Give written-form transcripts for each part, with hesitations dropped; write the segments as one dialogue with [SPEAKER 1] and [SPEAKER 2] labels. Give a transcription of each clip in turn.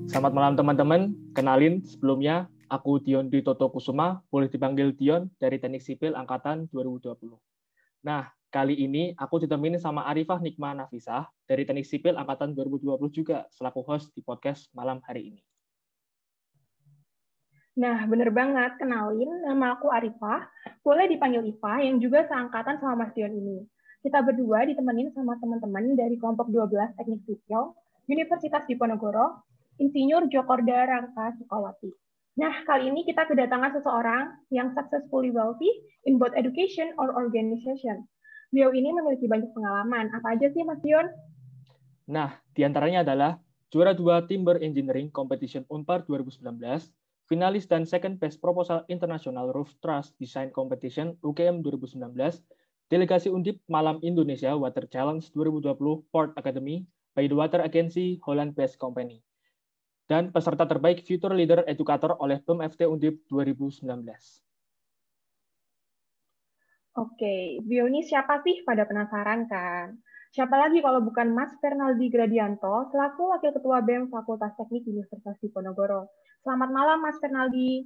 [SPEAKER 1] Selamat malam teman-teman, kenalin sebelumnya aku Dion Dwi Toto Kusuma, boleh dipanggil Dion dari Teknik Sipil Angkatan 2020. Nah, kali ini aku ditemani sama Arifah Nikma Nafisah dari Teknik Sipil Angkatan 2020 juga, selaku host di podcast malam hari ini.
[SPEAKER 2] Nah, bener banget. Kenalin, nama aku Arifah. Boleh dipanggil Iva, yang juga seangkatan sama Mas Dion ini. Kita berdua ditemenin sama teman-teman dari kelompok 12 Teknik Sipil, Universitas Diponegoro, Insinyur Djokorda Rangka Sukawati. Nah, kali ini kita kedatangan seseorang yang successfully wealthy in both education or organization. Beliau ini memiliki banyak pengalaman. Apa aja sih, Mas Dion?
[SPEAKER 1] Nah, diantaranya adalah juara 2 Timber Engineering Competition Unpar 2019, finalis dan second best proposal International Roof Truss Design Competition UGM 2019, delegasi Undip Malam Indonesia Water Challenge 2020 Port Academy by the Water Agency Holland Based Company, dan peserta terbaik Future Leader Educator oleh BEM FT Undip 2019.
[SPEAKER 2] Oke, beliau ini siapa sih? Pada penasaran kan? Siapa lagi kalau bukan Mas Fernaldi Gradianto, selaku Wakil Ketua BEM Fakultas Teknik Universitas Diponegoro. Selamat malam, Mas Fernaldi.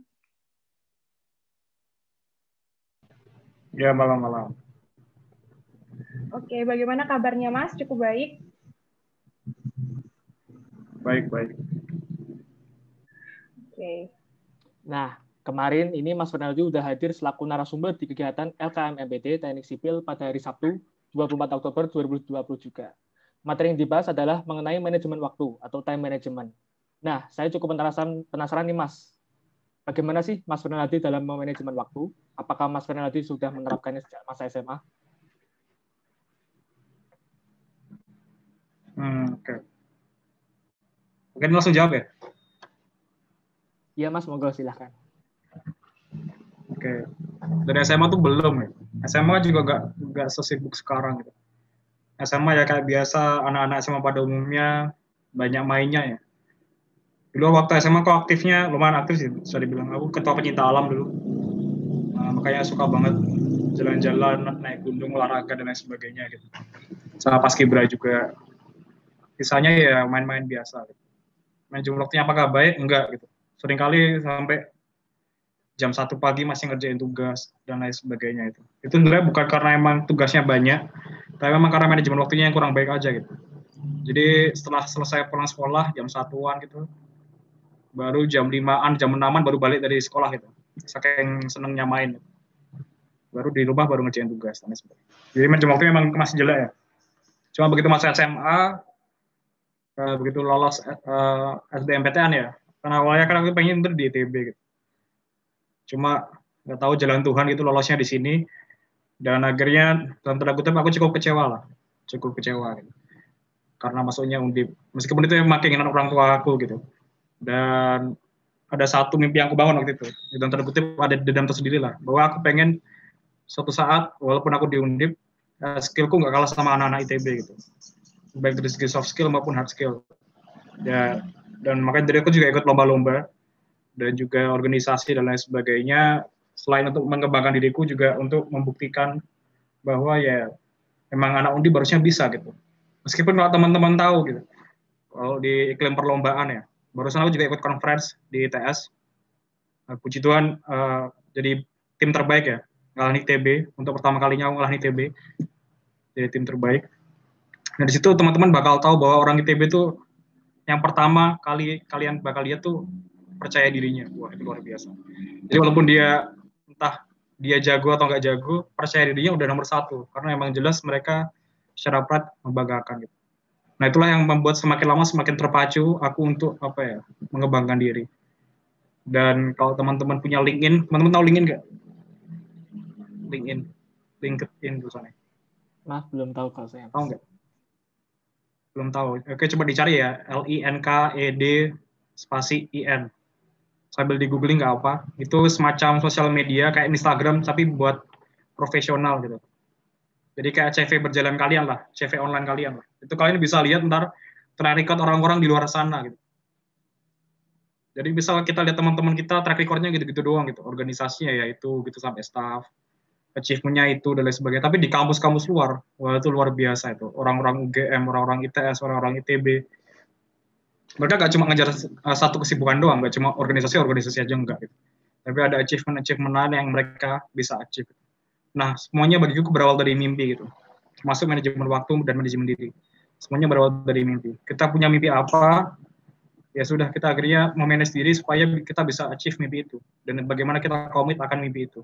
[SPEAKER 3] Ya, malam-malam.
[SPEAKER 2] Oke, bagaimana kabarnya, Mas? Cukup baik?
[SPEAKER 3] Baik.
[SPEAKER 2] Oke.
[SPEAKER 1] Nah, kemarin ini Mas Fernaldi udah hadir selaku narasumber di kegiatan LKM MPT Teknik Sipil pada hari Sabtu 24 Oktober 2020 juga. Materi yang dibahas adalah mengenai manajemen waktu atau time management. Nah, saya cukup penasaran nih Mas. Bagaimana sih Mas Fernaldi dalam manajemen waktu? Apakah Mas Fernaldi sudah menerapkannya sejak masa SMA?
[SPEAKER 3] Oke. Mungkin langsung jawab ya?
[SPEAKER 1] Iya Mas, monggo silahkan.
[SPEAKER 3] Oke. Dari SMA tuh belum ya. SMA juga nggak sesibuk sekarang gitu. SMA ya kayak biasa anak-anak SMA pada umumnya banyak mainnya ya. Dulu waktu SMA kok aktifnya lumayan aktif sih, bisa dibilang. Aku ketua pecinta alam dulu. Makanya suka banget jalan-jalan, naik gunung, olahraga dan lain sebagainya gitu. Sama paskibra juga. Sisanya ya main-main biasa gitu. Manajemen waktunya apakah baik? Enggak gitu. Seringkali sampai jam 1 pagi masih ngerjain tugas dan lain sebagainya itu. Itu sebenarnya bukan karena emang tugasnya banyak, tapi memang karena manajemen waktunya yang kurang baik aja gitu. Jadi setelah selesai pulang sekolah jam 1-an gitu, baru jam 5-an, jam 6-an baru balik dari sekolah gitu. Saking senengnya main. Baru di rumah baru ngerjain tugas dan lain sebagainya. Jadi manajemen waktunya memang masih jelek ya. Cuma begitu masuk SMA, begitu lolos SBMPTN ya, karena awalnya kan aku pengen di ITB gitu. Cuma nggak tahu jalan Tuhan gitu lolosnya di sini, dan akhirnya dalam tanda kutip aku cukup kecewa gitu. Karena masuknya Undip, meskipun itu yang keinginan orang tua aku gitu. Dan ada satu mimpi yang aku bangun waktu itu, dalam tanda kutip ada dendam tersendiri lah, bahwa aku pengen suatu saat walaupun aku di Undip, skillku nggak kalah sama anak-anak ITB gitu, baik dari segi soft skill maupun hard skill ya. Dan makanya dari aku juga ikut lomba-lomba dan juga organisasi dan lain sebagainya, selain untuk mengembangkan diriku juga untuk membuktikan bahwa ya memang anak Undip harusnya bisa gitu. Meskipun kalau teman-teman tahu gitu, kalau di iklim perlombaan ya, barusan aku juga ikut conference di ITS, puji Tuhan jadi tim terbaik ya, ngalahin ITB, untuk pertama kalinya aku ngalahin ITB, jadi tim terbaik. Nah di situ teman-teman bakal tahu bahwa orang ITB itu yang pertama kali kalian bakal lihat tuh percaya dirinya. Wah, itu luar biasa. Jadi walaupun dia entah dia jago atau nggak jago, percaya dirinya udah nomor 1, karena emang jelas mereka secara prat membanggakan gitu. Nah itulah yang membuat semakin lama semakin terpacu aku untuk mengembangkan diri. Dan kalau teman-teman punya LinkedIn, teman-teman tahu LinkedIn nggak? LinkedIn tulisannya.
[SPEAKER 1] Mas belum tahu kalau saya.
[SPEAKER 3] Tahu nggak? Belum tahu. Oke, coba dicari ya, LINKED spasi IN. Sambil di googling nggak apa. Itu semacam sosial media kayak Instagram tapi buat profesional gitu. Jadi kayak CV berjalan kalian lah, CV online kalian lah. Itu kalian bisa lihat ntar track record orang-orang di luar sana gitu. Jadi misal kita lihat teman-teman kita track recordnya gitu-gitu doang gitu. Organisasinya ya itu gitu sampai staff, achievement-nya itu dan lain sebagainya. Tapi di kampus-kampus luar, wah itu luar biasa itu. Orang-orang UGM, orang-orang ITS, orang-orang ITB. Mereka nggak cuma ngejar satu kesibukan doang, nggak cuma organisasi aja enggak gitu. Tapi ada achievement lain yang mereka bisa achieve. Nah, semuanya bagiku berawal dari mimpi gitu. Termasuk manajemen waktu dan manajemen diri. Semuanya berawal dari mimpi. Kita punya mimpi apa, ya sudah kita akhirnya memanage diri supaya kita bisa achieve mimpi itu. Dan bagaimana kita komit akan mimpi itu.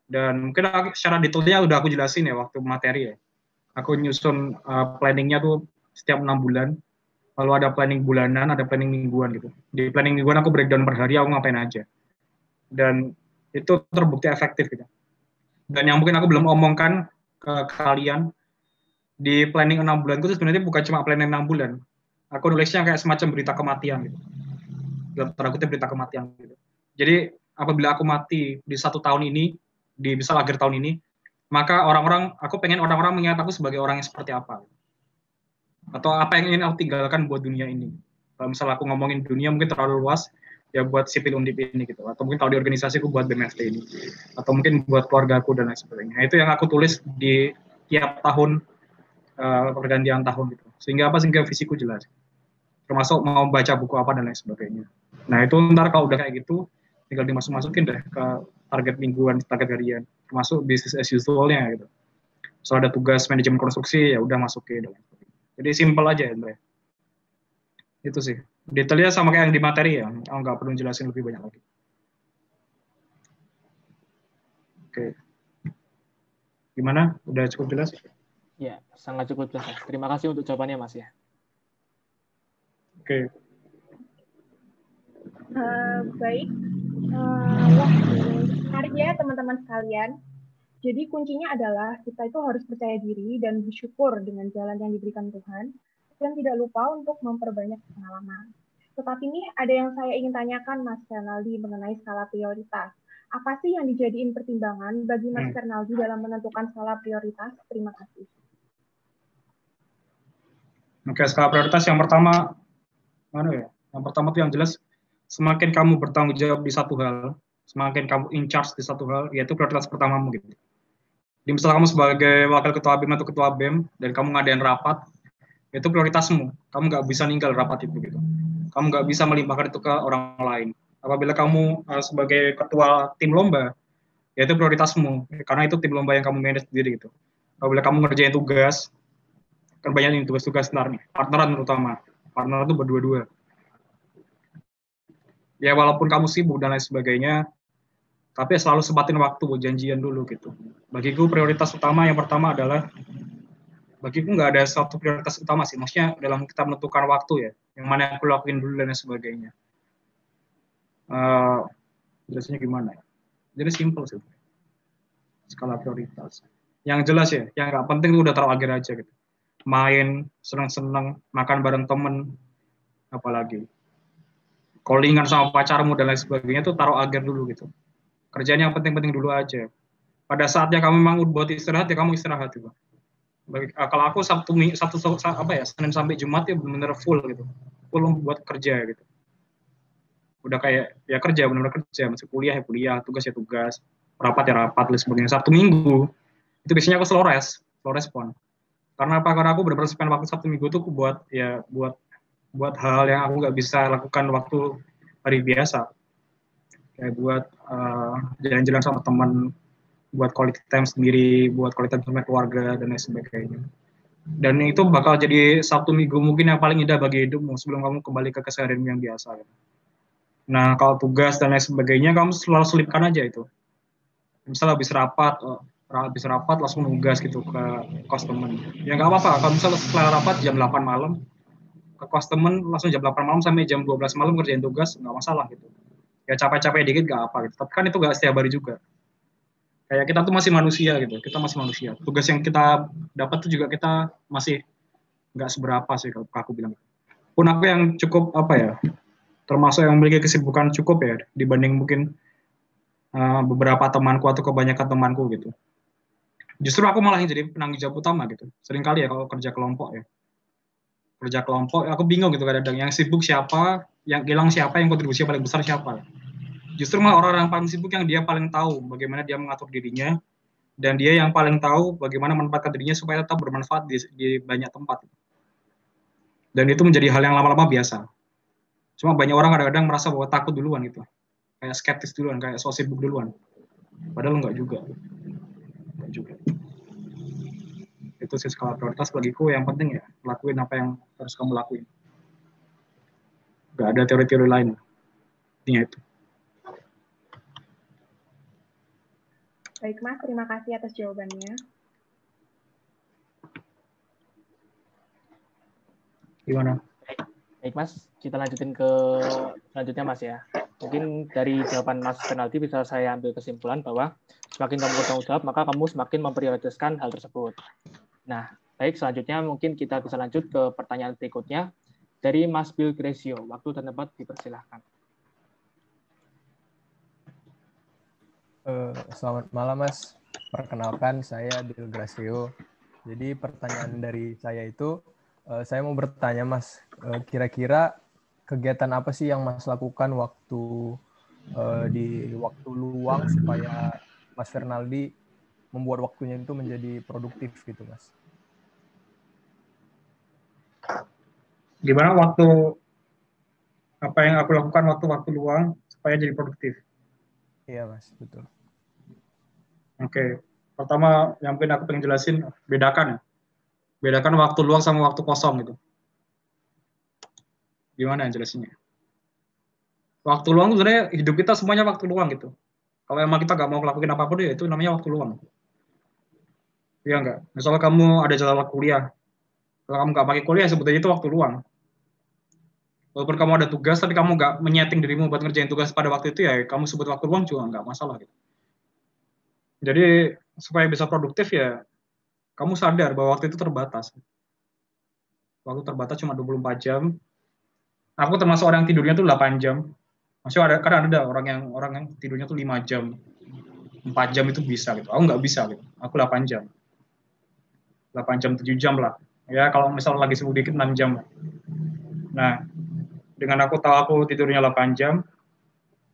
[SPEAKER 3] Dan mungkin secara detailnya udah aku jelasin ya waktu materi ya. Aku nyusun planningnya tuh setiap 6 bulan. Lalu ada planning bulanan, ada planning mingguan gitu. Di planning mingguan aku breakdown per hari aku ngapain aja. Dan itu terbukti efektif gitu. Dan yang mungkin aku belum omongkan ke kalian, di planning 6 bulan itu sebenarnya bukan cuma planning 6 bulan. Aku nulisnya kayak semacam berita kematian gitu. Dalam kutip berita kematian gitu. Jadi apabila aku mati di 1 tahun ini, di misal akhir tahun ini, maka aku pengen orang-orang mengingat aku sebagai orang yang seperti apa. Atau apa yang ingin aku tinggalkan buat dunia ini. Kalau misal aku ngomongin dunia mungkin terlalu luas, ya buat sipil undip ini gitu. Atau mungkin kalau di organisasi aku buat BMFT ini. Atau mungkin buat keluarga aku dan lain sebagainya. Nah, itu yang aku tulis di tiap tahun pergantian tahun gitu. Sehingga visiku jelas. Termasuk mau baca buku apa dan lain sebagainya. Nah, itu ntar kalau udah kayak gitu, tinggal dimasukin deh ke target mingguan, target harian. Termasuk business as usual-nya gitu. Soal ada tugas manajemen konstruksi, ya udah masukin dan lain sebagainya. Jadi simpel aja ya, Andre. Itu sih. Detailnya sama kayak yang di materi ya. Aku nggak perlu jelasin lebih banyak lagi. Oke. Gimana? Udah cukup jelas?
[SPEAKER 1] Ya, sangat cukup jelas. Terima kasih untuk jawabannya, Mas ya.
[SPEAKER 3] Oke.
[SPEAKER 2] Baik. Wah, menarik ya teman-teman sekalian. Jadi kuncinya adalah kita itu harus percaya diri dan bersyukur dengan jalan yang diberikan Tuhan, dan tidak lupa untuk memperbanyak pengalaman. Tetapi nih ada yang saya ingin tanyakan Mas Fernaldi mengenai skala prioritas. Apa sih yang dijadiin pertimbangan bagi Mas Fernaldi dalam menentukan skala prioritas? Terima kasih.
[SPEAKER 3] Oke, skala prioritas yang pertama, Yang pertama tuh yang jelas, semakin kamu bertanggung jawab di satu hal, semakin kamu in charge di satu hal, yaitu prioritas pertamamu gitu. Jadi misalnya kamu sebagai wakil ketua BEM atau ketua BEM dan kamu ngadain rapat, itu prioritasmu. Kamu nggak bisa ninggal rapat itu gitu. Kamu nggak bisa melimpahkan itu ke orang lain. Apabila kamu sebagai ketua tim lomba, ya itu prioritasmu. Karena itu tim lomba yang kamu manage sendiri gitu. Apabila kamu ngerjain tugas, kan banyak nih tugas-tugas partneran terutama. Partner itu berdua-dua. Ya walaupun kamu sibuk dan lain sebagainya, tapi selalu sempatin waktu buat janjian dulu gitu. Bagiku prioritas utama yang pertama adalah, bagiku nggak ada satu prioritas utama sih, maksudnya dalam kita menentukan waktu ya, yang mana yang aku lakuin dulu dan lain sebagainya. Jelasnya gimana ya? Jadi simple sih, skala prioritas. Yang jelas ya, yang nggak penting itu udah taruh akhir aja gitu. Main, seneng-seneng, makan bareng temen, apalagi callingan sama pacarmu dan lain sebagainya itu taruh akhir dulu gitu. Kerjaan yang penting-penting dulu aja. Pada saatnya kamu memang buat istirahat ya kamu istirahat gitu. Kalau aku Senin sampai Jumat ya benar-benar full gitu, full buat kerja gitu. Udah kayak ya kerja, benar-benar kerja, masih kuliah ya kuliah, tugas ya tugas, rapat ya rapat, dan sebagainya. Sabtu Minggu itu biasanya aku slow respon. Karena apa? Karena aku benar-benar spend waktu Sabtu Minggu tuh buat hal yang aku nggak bisa lakukan waktu hari biasa. Kayak buat jalan-jalan sama teman, buat quality time sendiri, buat quality time sama keluarga, dan lain sebagainya. Dan itu bakal jadi Sabtu Minggu mungkin yang paling indah bagi hidupmu sebelum kamu kembali ke keseharian yang biasa. Nah, kalau tugas dan lain sebagainya, kamu selalu selipkan aja itu. Misalnya habis rapat langsung nugas gitu ke kos temen. Ya nggak apa-apa, kalau misalnya setelah rapat jam 8 malam, ke kos temen langsung jam 8 malam sampai jam 12 malam kerjain tugas, nggak masalah gitu. Ya capek-capek dikit nggak apa gitu. Tapi kan itu nggak setiap hari juga. Kayak kita tuh masih manusia gitu, kita masih manusia. Tugas yang kita dapat tuh juga kita masih nggak seberapa sih kalau aku bilang. Pun aku yang cukup termasuk yang memiliki kesibukan cukup ya dibanding mungkin beberapa temanku atau kebanyakan temanku gitu. Justru aku malah yang jadi penanggung jawab utama gitu. Sering kali ya kalau kerja kelompok ya. Kerja kelompok aku bingung gitu kadang-kadang yang sibuk siapa, yang hilang siapa, yang kontribusi paling besar siapa. Justru malah orang-orang paling sibuk yang dia paling tahu bagaimana dia mengatur dirinya, dan dia yang paling tahu bagaimana menempatkan dirinya supaya tetap bermanfaat di banyak tempat. Dan itu menjadi hal yang lama-lama biasa. Cuma banyak orang kadang-kadang merasa bahwa takut duluan gitu. Kayak skeptis duluan, kayak so sibuk duluan. Padahal enggak juga. Enggak juga. Itu sih skala prioritas bagiku yang penting ya, lakuin apa yang harus kamu lakuin. Enggak ada teori-teori lain. Intinya itu.
[SPEAKER 2] Baik Mas, terima kasih atas jawabannya.
[SPEAKER 3] Gimana?
[SPEAKER 1] Baik Mas, kita lanjutin ke selanjutnya Mas ya. Mungkin dari jawaban Mas Fernaldi bisa saya ambil kesimpulan bahwa semakin kamu bertanggung jawab, maka kamu semakin memprioritaskan hal tersebut. Nah, baik selanjutnya mungkin kita bisa lanjut ke pertanyaan berikutnya dari Mas Bill Gracio. Waktu dan tempat dipersilahkan.
[SPEAKER 4] Selamat malam Mas, perkenalkan saya Bill Gracio. Jadi pertanyaan dari saya itu, saya mau bertanya Mas, kira-kira kegiatan apa sih yang Mas lakukan waktu di waktu luang supaya Mas Fernaldi membuat waktunya itu menjadi produktif gitu Mas?
[SPEAKER 3] Gimana apa yang aku lakukan waktu luang supaya jadi produktif?
[SPEAKER 4] Iya Mas, betul.
[SPEAKER 3] Oke. Pertama yang mungkin aku pengen jelasin, bedakan waktu luang sama waktu kosong gitu. Gimana yang jelasinnya? Waktu luang itu sebenarnya hidup kita semuanya waktu luang gitu. Kalau emang kita nggak mau ngelakuin apapun ya itu namanya waktu luang. Iya nggak? Misalnya kamu ada jadwal kuliah, kalau kamu nggak pakai kuliah sebetulnya itu waktu luang. Walaupun kamu ada tugas, tapi kamu nggak menyeting dirimu buat ngerjain tugas pada waktu itu ya, kamu sebut waktu luang juga nggak masalah gitu. Jadi supaya bisa produktif ya, kamu sadar bahwa waktu itu terbatas. Waktu terbatas cuma 24 jam. Aku termasuk orang yang tidurnya tuh 8 jam. Maksudnya kadang ada orang yang tidurnya tuh 5 jam. 4 jam itu bisa gitu. Aku nggak bisa gitu. Aku 8 jam. 8 jam, 7 jam lah. Ya kalau misalnya lagi sibuk dikit 6 jam. Nah, dengan aku tahu aku tidurnya 8 jam,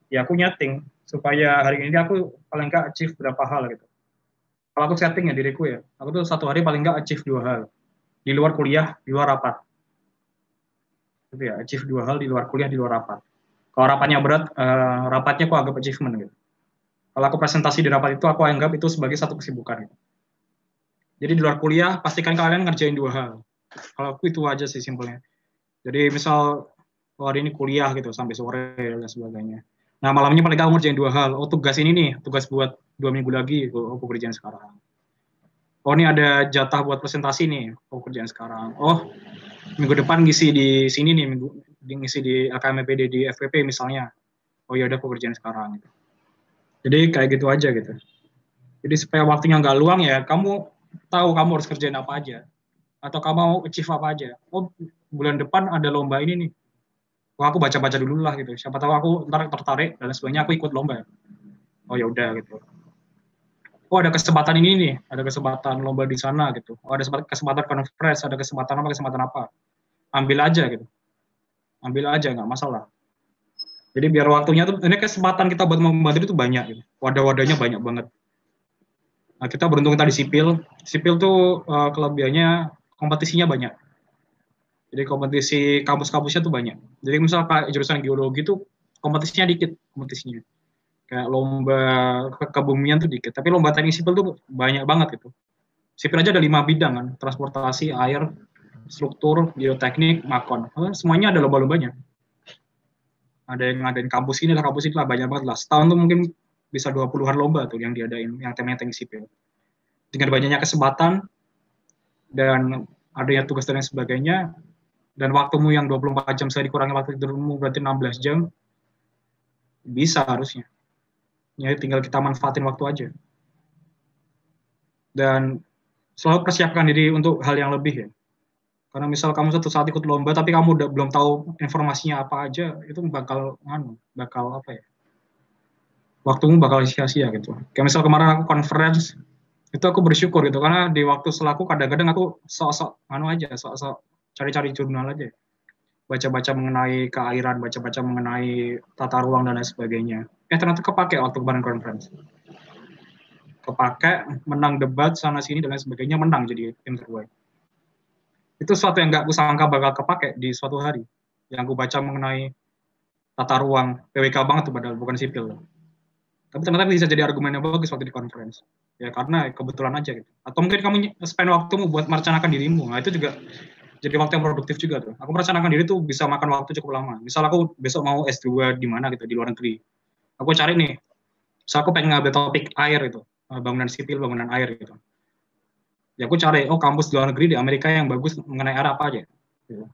[SPEAKER 3] ya aku nyeting supaya hari ini aku paling nggak achieve berapa hal gitu. Kalau aku setting ya diriku ya, aku tuh satu hari paling nggak achieve 2 hal. Di luar kuliah, di luar rapat. Gitu ya, achieve 2 hal di luar kuliah, di luar rapat. Kalau rapatnya berat, rapatnya aku anggap achievement gitu. Kalau aku presentasi di rapat itu, aku anggap itu sebagai satu kesibukan. Gitu. Jadi di luar kuliah, pastikan kalian ngerjain 2 hal. Kalau aku itu aja sih simpelnya. Jadi misal hari ini kuliah gitu sampai sore dan sebagainya. Nah malamnya paling kamu ngerjain 2 hal. Oh tugas ini nih, tugas buat 2 minggu lagi, aku kerjain sekarang. Oh ini ada jatah buat presentasi nih, aku kerjain sekarang. Oh minggu depan ngisi di sini nih, ngisi di AKMPD di FPP misalnya. Oh ya udah aku kerjain sekarang. Gitu. Jadi kayak gitu aja gitu. Jadi supaya waktunya nggak luang ya, kamu tahu kamu harus kerjain apa aja. Atau kamu mau achieve apa aja. Oh bulan depan ada lomba ini nih. Wah aku baca-baca dulu lah gitu. Siapa tahu aku ntar tertarik dan sebagainya aku ikut lomba. Oh ya udah gitu. Oh ada kesempatan ini nih, ada kesempatan lomba di sana gitu. Oh ada kesempatan conference, ada kesempatan apa. Ambil aja gitu. Ambil aja nggak masalah. Jadi biar waktunya tuh ini kesempatan kita buat membantu itu banyak gitu. Wadah-wadahnya banyak banget. Nah, kita beruntung kita di sipil. Sipil tuh kelebihannya kompetisinya banyak. Jadi kompetisi kampus-kampusnya tuh banyak. Jadi misalnya jurusan geologi tuh kompetisinya dikit kompetisinya. Kayak lomba kebumian tuh dikit. Tapi lomba teknik sipil tuh banyak banget gitu. Sipil aja ada 5 bidang kan. Transportasi, air, struktur, geoteknik, makon. Semuanya ada lomba-lombanya. Ada yang ngadain kampus ini lah, banyak banget lah. Setahun tuh mungkin bisa 20-an lomba tuh yang diadain, yang temanya teknik sipil. Dengan banyaknya kesempatan, dan adanya tugas dan lain sebagainya, dan waktumu yang 24 jam sehari kurangi waktu tidurmu berarti 16 jam, bisa harusnya. Ya tinggal kita manfaatin waktu aja. Dan selalu persiapkan diri untuk hal yang lebih ya. Karena misal kamu suatu saat ikut lomba tapi kamu udah belum tahu informasinya apa aja, itu bakal apa ya? Waktumu bakal sia-sia gitu. Kayak misal kemarin aku conference, itu aku bersyukur gitu karena di waktu selaku kadang-kadang aku sok-sok cari-cari jurnal aja. Baca-baca mengenai keairan, baca-baca mengenai tata ruang dan lain sebagainya. Ternyata kepake waktu kemarin conference. Kepake, menang debat sana sini dan lain sebagainya, menang jadi tim terbaik. Itu sesuatu yang nggak aku sangka bakal kepake di suatu hari. Yang aku baca mengenai tata ruang, PWK banget tuh padahal, bukan sipil. Tapi ternyata bisa jadi argumen yang bagus waktu di conference. Ya karena kebetulan aja gitu. Atau mungkin kamu spend waktumu buat merencanakan dirimu. Nah itu juga jadi waktu yang produktif juga tuh. Aku merencanakan diri tuh bisa makan waktu cukup lama. Misal aku besok mau S2 di mana gitu, di luar negeri. Aku cari nih, misal aku pengen ngambil topik air itu, bangunan sipil, bangunan air gitu. Ya aku cari, kampus di luar negeri di Amerika yang bagus mengenai air apa aja. Gitu.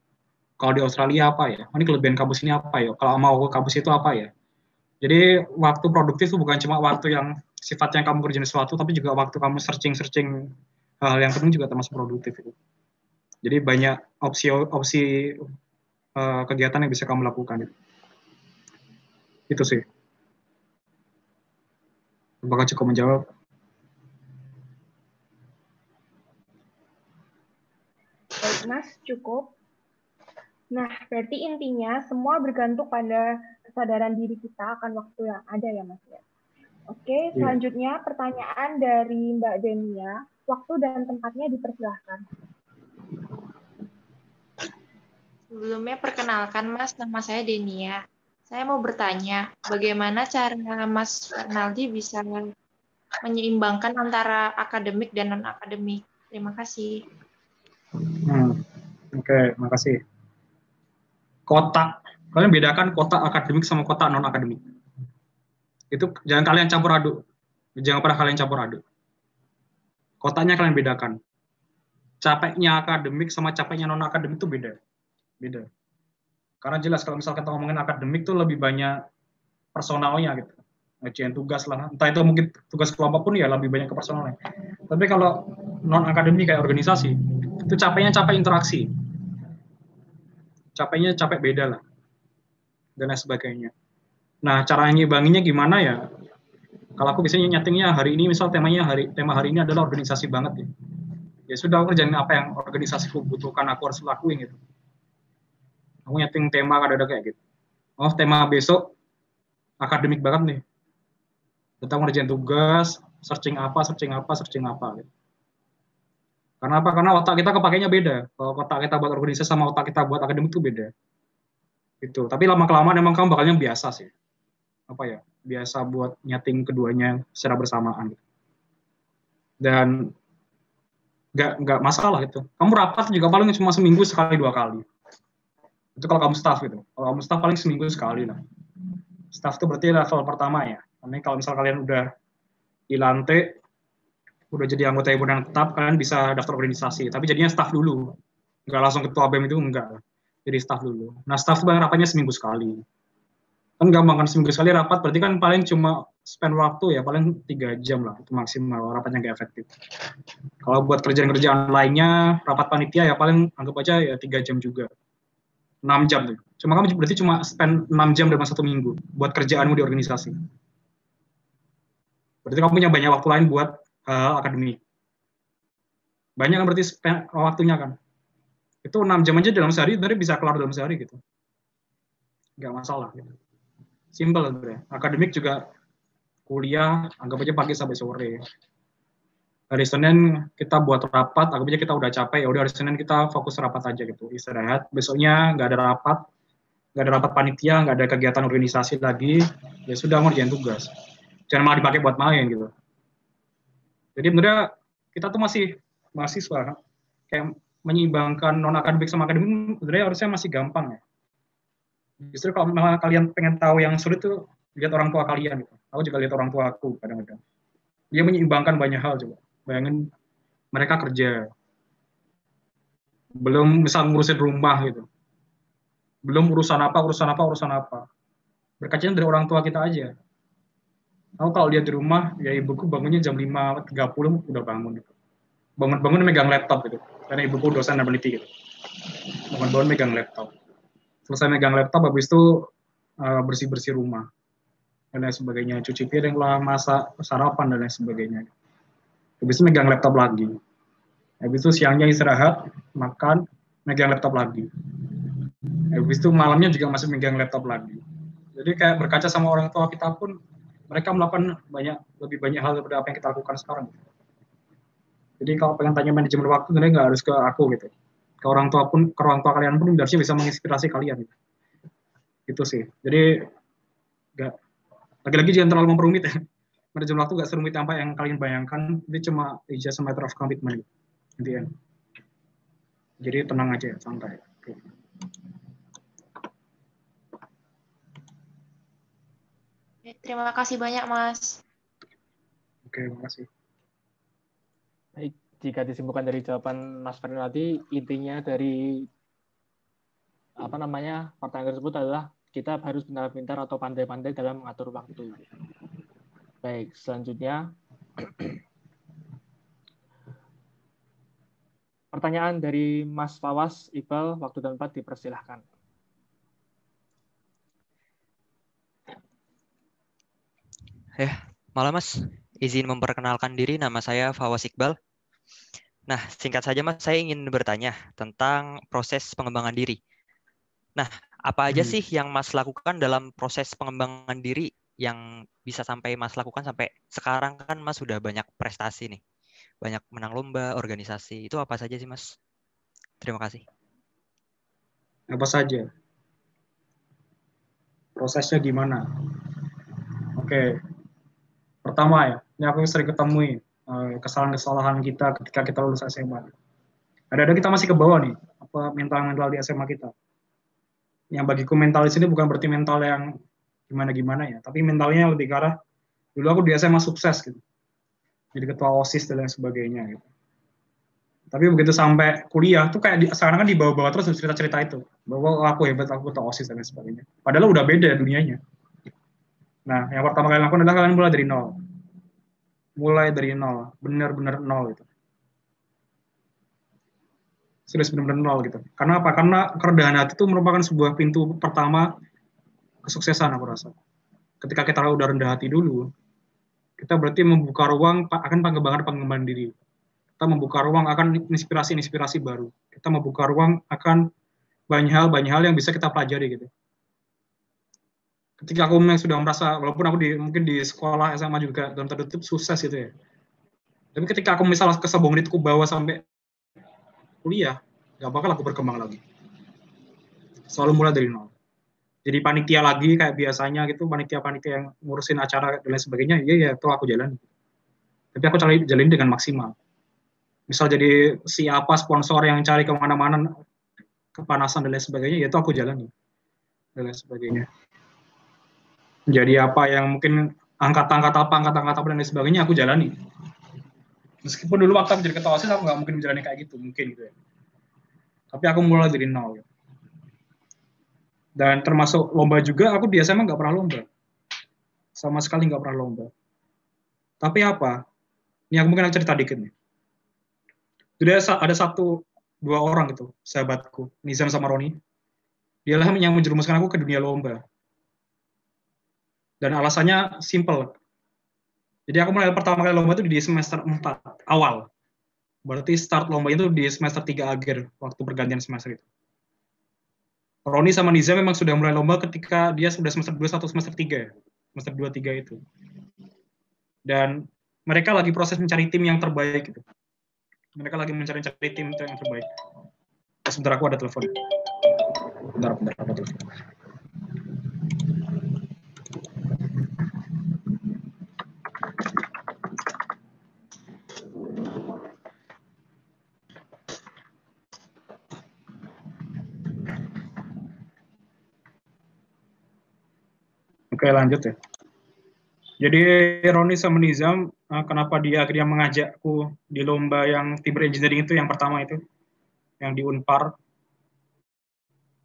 [SPEAKER 3] Kalau di Australia apa ya? Ini kelebihan kampus ini apa ya? Kalau mau ke kampus itu apa ya? Jadi waktu produktif itu bukan cuma waktu yang sifatnya kamu kerjain sesuatu, tapi juga waktu kamu searching hal yang penting juga termasuk produktif itu. Jadi banyak opsi kegiatan yang bisa kamu lakukan. Itu sih. Apakah cukup menjawab?
[SPEAKER 2] Baik, Mas, cukup. Nah, berarti intinya semua bergantung pada kesadaran diri kita akan waktu yang ada ya, Mas ya. Oke, selanjutnya pertanyaan dari Mbak Denia. Waktu dan tempatnya dipersilahkan.
[SPEAKER 5] Sebelumnya perkenalkan Mas, nama saya Denia. Saya mau bertanya, bagaimana cara Mas Fernaldi bisa menyeimbangkan antara akademik dan non-akademik? Terima kasih.
[SPEAKER 3] Oke, makasih. Kotak, kalian bedakan kotak akademik sama kotak non-akademik. Itu jangan kalian campur aduk. Jangan pernah kalian campur aduk. Kotaknya kalian bedakan. Capeknya akademik sama capeknya non-akademik itu beda. Karena jelas kalau misalkan kita ngomongin akademik tuh lebih banyak personalnya gitu. Ngerjain tugas lah. Entah itu mungkin tugas kelompok pun ya lebih banyak ke personalnya. Tapi kalau non-akademik kayak organisasi, itu capeknya capek interaksi. Capeknya capek beda lah. Dan lain sebagainya. Nah, cara ngimbanginnya gimana ya? Kalau aku biasanya nyetingnya hari ini, misal tema hari ini adalah organisasi banget ya. Ya sudah, aku kerjain apa yang organisasiku butuhkan, aku harus lakuin gitu. Aku nyeting tema kadang-kadang kayak gitu. Tema besok akademik banget nih. Kita ngerjain tugas, searching apa gitu. Karena apa? Karena otak kita kepakainya beda. Kalau otak kita buat organisasi sama otak kita buat akademik itu beda. Gitu. Tapi lama-kelamaan emang kamu bakalnya biasa sih. Biasa buat nyeting keduanya secara bersamaan gitu. Dan nggak masalah gitu. Kamu rapat juga paling cuma seminggu sekali 2 kali. Itu kalau kamu staff gitu. Kalau kamu staff paling seminggu sekali lah. Staff itu berarti level pertama ya. Karena kalau misal kalian udah dilantik, udah jadi anggota himpunan tetap, kalian bisa daftar organisasi. Tapi jadinya staff dulu. Nggak langsung ketua BEM itu enggak. Jadi staff dulu. Nah staff itu rapatnya seminggu sekali. Kan gampang kan seminggu sekali rapat, berarti kan paling cuma spend waktu ya paling 3 jam lah. Itu maksimal, rapatnya nggak efektif. Kalau buat kerjaan-kerjaan lainnya, rapat panitia ya paling anggap aja ya 3 jam juga. 6 jam tuh. Cuma kamu berarti cuma spend 6 jam dalam 1 minggu buat kerjaanmu di organisasi. Berarti kamu punya banyak waktu lain buat akademik. Banyak kan berarti spend waktunya kan. Itu 6 jam aja dalam sehari, dari bisa kelar dalam sehari gitu. Nggak masalah gitu. Simple sebenarnya. Akademik juga kuliah, anggap aja pagi sampai sore. Hari Senin kita buat rapat, anggap aja kita udah capek, ya udah hari Senin kita fokus rapat aja gitu, istirahat. Besoknya nggak ada rapat panitia, nggak ada kegiatan organisasi lagi, ya sudah ngerjain tugas. Jangan malah dipakai buat main gitu. Jadi sebenarnya kita tuh masih mahasiswa, kayak menyeimbangkan non akademik sama akademik sebenarnya harusnya masih gampang ya. Justru kalau memang kalian pengen tahu yang sulit tuh lihat orang tua kalian gitu. Aku juga lihat orang tua aku kadang-kadang. Dia menyeimbangkan banyak hal coba. Bayangin mereka kerja, belum misal ngurusin rumah gitu, belum urusan apa. Berkacanya dari orang tua kita aja. Aku kalau lihat di rumah, ya ibuku bangunnya jam 5.30 udah bangun gitu. Bangun megang laptop gitu. Karena ibuku dosen dan peneliti gitu. Bangun megang laptop. Selesai megang laptop, habis itu bersih-bersih rumah dan lain sebagainya, cuci piring lah, masak, sarapan dan lain sebagainya. Habis itu megang laptop lagi. Habis itu siangnya istirahat, makan, megang laptop lagi. Habis itu malamnya juga masih megang laptop lagi. Jadi kayak berkaca sama orang tua kita pun, mereka melakukan lebih banyak hal daripada apa yang kita lakukan sekarang. Jadi kalau pengen tanya manajemen waktu, sebenarnya nggak harus ke aku gitu. Ke orang tua kalian pun harusnya bisa menginspirasi kalian. Gitu. Gitu sih. Jadi lagi-lagi jangan terlalu memperumit ya. Manajemen waktu nggak serumit apa yang kalian bayangkan. Itu cuma just a matter of commitment gitu ya. Jadi tenang aja, santai.
[SPEAKER 5] Terima kasih banyak, Mas.
[SPEAKER 3] Oke, makasih.
[SPEAKER 1] Baik, jika disimpulkan dari jawaban Mas Fernando tadi, intinya dari pertanyaan tersebut adalah kita harus pintar-pintar atau pandai-pandai dalam mengatur waktu. Baik, selanjutnya pertanyaan dari Mas Fawas Iqbal, waktu dan tempat dipersilahkan.
[SPEAKER 6] Malam Mas, izin memperkenalkan diri, nama saya Fawas Iqbal. Nah, singkat saja Mas, saya ingin bertanya tentang proses pengembangan diri. Nah, apa aja sih yang Mas lakukan dalam proses pengembangan diri yang bisa sampai Mas lakukan sampai sekarang? Kan Mas sudah banyak prestasi nih, banyak menang lomba, organisasi. Itu apa saja sih Mas? Terima kasih.
[SPEAKER 3] Apa saja? Prosesnya gimana? Oke. Pertama ya, ini aku sering ketemui kesalahan-kesalahan kita ketika kita lulus SMA. Ada kita masih ke bawah nih, apa mental-mental di SMA kita. Yang bagiku mental di sini bukan berarti mental yang gimana-gimana ya, tapi mentalnya lebih ke arah, dulu aku di SMA sukses gitu. Jadi ketua OSIS dan lain sebagainya gitu. Tapi begitu sampai kuliah tuh kayak sekarang kan dibawa-bawa terus cerita-cerita itu. Bahwa aku hebat, aku ketua OSIS dan lain sebagainya. Padahal udah beda dunianya. Nah, yang pertama kali lakukan adalah kalian mulai dari nol. Mulai dari nol, benar-benar nol gitu. Serius benar-benar nol gitu. Karena apa? Karena kerendahan hati itu merupakan sebuah pintu pertama kesuksesan aku rasa. Ketika kita udah rendah hati dulu, kita berarti membuka ruang akan pengembangan diri. Kita membuka ruang akan inspirasi-inspirasi baru. Kita membuka ruang akan banyak hal yang bisa kita pelajari gitu. Ketika aku sudah merasa, walaupun aku mungkin di sekolah SMA juga dalam tanda kutip sukses gitu ya. Tapi ketika aku misalnya kesombongan itu bawa sampai kuliah, gak bakal aku berkembang lagi. Selalu mulai dari nol. Jadi panitia lagi kayak biasanya gitu, panitia-panitia yang ngurusin acara dan lain sebagainya, iya itu aku jalan. Tapi aku jalin dengan maksimal. Misal jadi siapa sponsor yang cari kemana-mana, kepanasan dan lain sebagainya, ya itu aku jalani. Dan lain sebagainya. Jadi apa yang mungkin angkat-angkat apa dan lain sebagainya, aku jalani. Meskipun dulu waktu aku jadi ketua OSIS, aku nggak mungkin menjalani kayak gitu, mungkin gitu ya. Tapi aku mulai dari nol. Gitu. Dan termasuk lomba juga, aku di SMA nggak pernah lomba. Sama sekali nggak pernah lomba. Tapi apa? Ini aku mungkin cerita dikit nih. Jadi ada 1-2 orang gitu, sahabatku, Nizam sama Roni. Dialah yang menjerumuskan aku ke dunia lomba. Dan alasannya simple. Jadi aku mulai pertama kali lomba itu di semester 4 awal. Berarti start lomba itu di semester 3 akhir, waktu pergantian semester itu. Roni sama Nizam memang sudah mulai lomba ketika dia sudah semester 2 atau semester 3. Semester 2-3 itu. Dan mereka lagi proses mencari tim yang terbaik gitu. Mereka lagi mencari tim itu yang terbaik. Sebentar, aku ada telepon. Bentar, apa telepon? Oke, lanjut ya. Jadi Roni sama Nizam, kenapa dia akhirnya mengajakku di lomba yang timber engineering itu, yang pertama itu, yang di Unpar,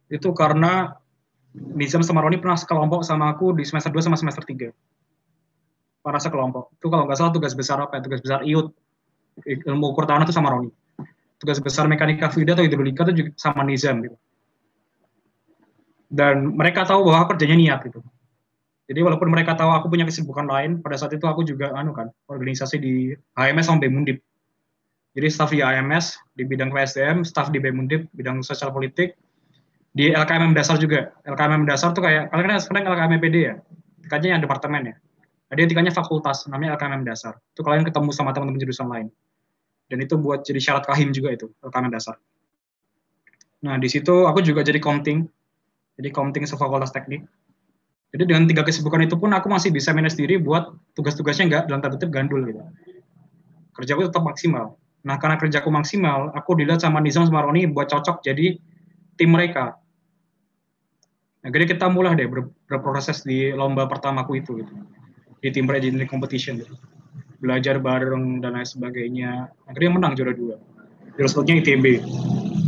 [SPEAKER 3] itu karena Nizam sama Roni pernah sekelompok sama aku di semester 2 sama semester 3. Pernah sekelompok. Itu kalau nggak salah tugas besar apa ya? Tugas besar IUT, ilmu ukur tanah itu sama Roni. Tugas besar mekanika fluida atau hidrolika itu juga sama Nizam gitu. Dan mereka tahu bahwa kerjanya niat gitu. Jadi walaupun mereka tahu aku punya kesibukan lain, pada saat itu aku juga organisasi di HMS sama BEM Undip. Jadi staf di HMS di bidang PSDM, staf di BEM Undip bidang sosial politik, di LKMM dasar juga. LKMM dasar tuh kayak kalian kan sekarang LKMPD ya, tingkatnya yang departemen ya. Ada tingkatnya fakultas, namanya LKMM dasar. Itu kalian ketemu sama teman-teman jurusan lain. Dan itu buat jadi syarat kahim juga itu LKMM dasar. Nah di situ aku juga jadi komting. Jadi counting sefakultas teknik. Jadi dengan 3 kesibukan itu pun aku masih bisa manage diri buat tugas-tugasnya nggak dalam tanda kutip gandul gitu. Kerjaku tetap maksimal. Nah, karena kerjaku maksimal, aku dilihat sama Nizam sama Roni buat cocok jadi tim mereka. Nah, jadi kita mulai deh berproses di lomba pertamaku itu gitu. Di Timber Engineering Competition gitu. Belajar bareng dan lain sebagainya. Akhirnya menang juara 2. Juara 1-nya ITB.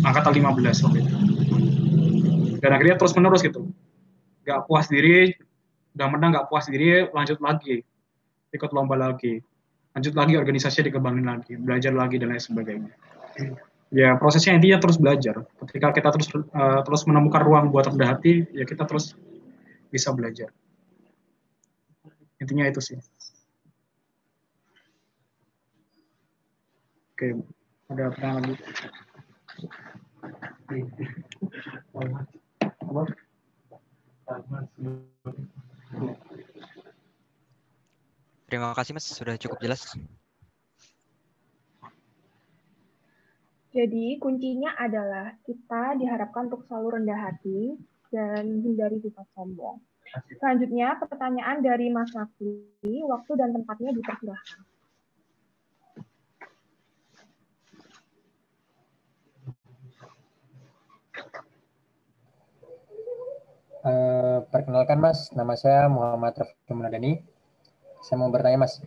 [SPEAKER 3] Angkatan 15 waktu itu. Dan akhirnya terus menerus gitu. Gak puas diri, udah menang gak puas diri, lanjut lagi. Ikut lomba lagi. Lanjut lagi organisasinya dikembangin lagi. Belajar lagi dan lain sebagainya. Ya prosesnya intinya terus belajar. Ketika kita terus menemukan ruang buat rendah hati, ya kita terus bisa belajar. Intinya itu sih. Oke, ada pertanyaan lagi?
[SPEAKER 6] Terima kasih Mas, sudah cukup jelas.
[SPEAKER 2] Jadi kuncinya adalah kita diharapkan untuk selalu rendah hati dan hindari sifat sombong. Selanjutnya pertanyaan dari Mas Nakli, waktu dan tempatnya dipersilahkan.
[SPEAKER 7] Perkenalkan Mas, nama saya Muhammad Rafi Munadani. Saya mau bertanya Mas,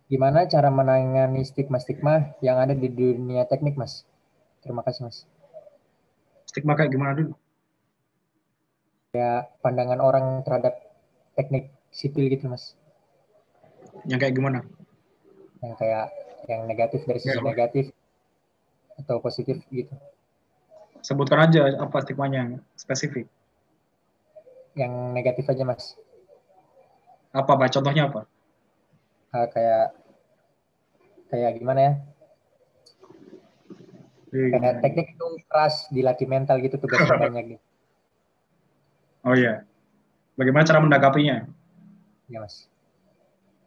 [SPEAKER 7] gimana cara menangani stigma-stigma yang ada di dunia teknik Mas? Terima kasih Mas.
[SPEAKER 3] Stigma kayak gimana dulu?
[SPEAKER 7] Ya, pandangan orang terhadap teknik sipil gitu Mas.
[SPEAKER 3] Yang kayak gimana?
[SPEAKER 7] Yang kayak yang negatif dari sisi negatif atau positif gitu.
[SPEAKER 3] Sebutkan aja apa stigmanya yang spesifik.
[SPEAKER 7] Yang negatif aja Mas.
[SPEAKER 3] Apa, Pak? Contohnya apa?
[SPEAKER 7] Kayak gimana ya? Kayak teknik itu keras, dilatih mental gitu, tugasnya banyak gitu.
[SPEAKER 3] Oh iya. Bagaimana cara mendakapinya?
[SPEAKER 7] Ya Mas.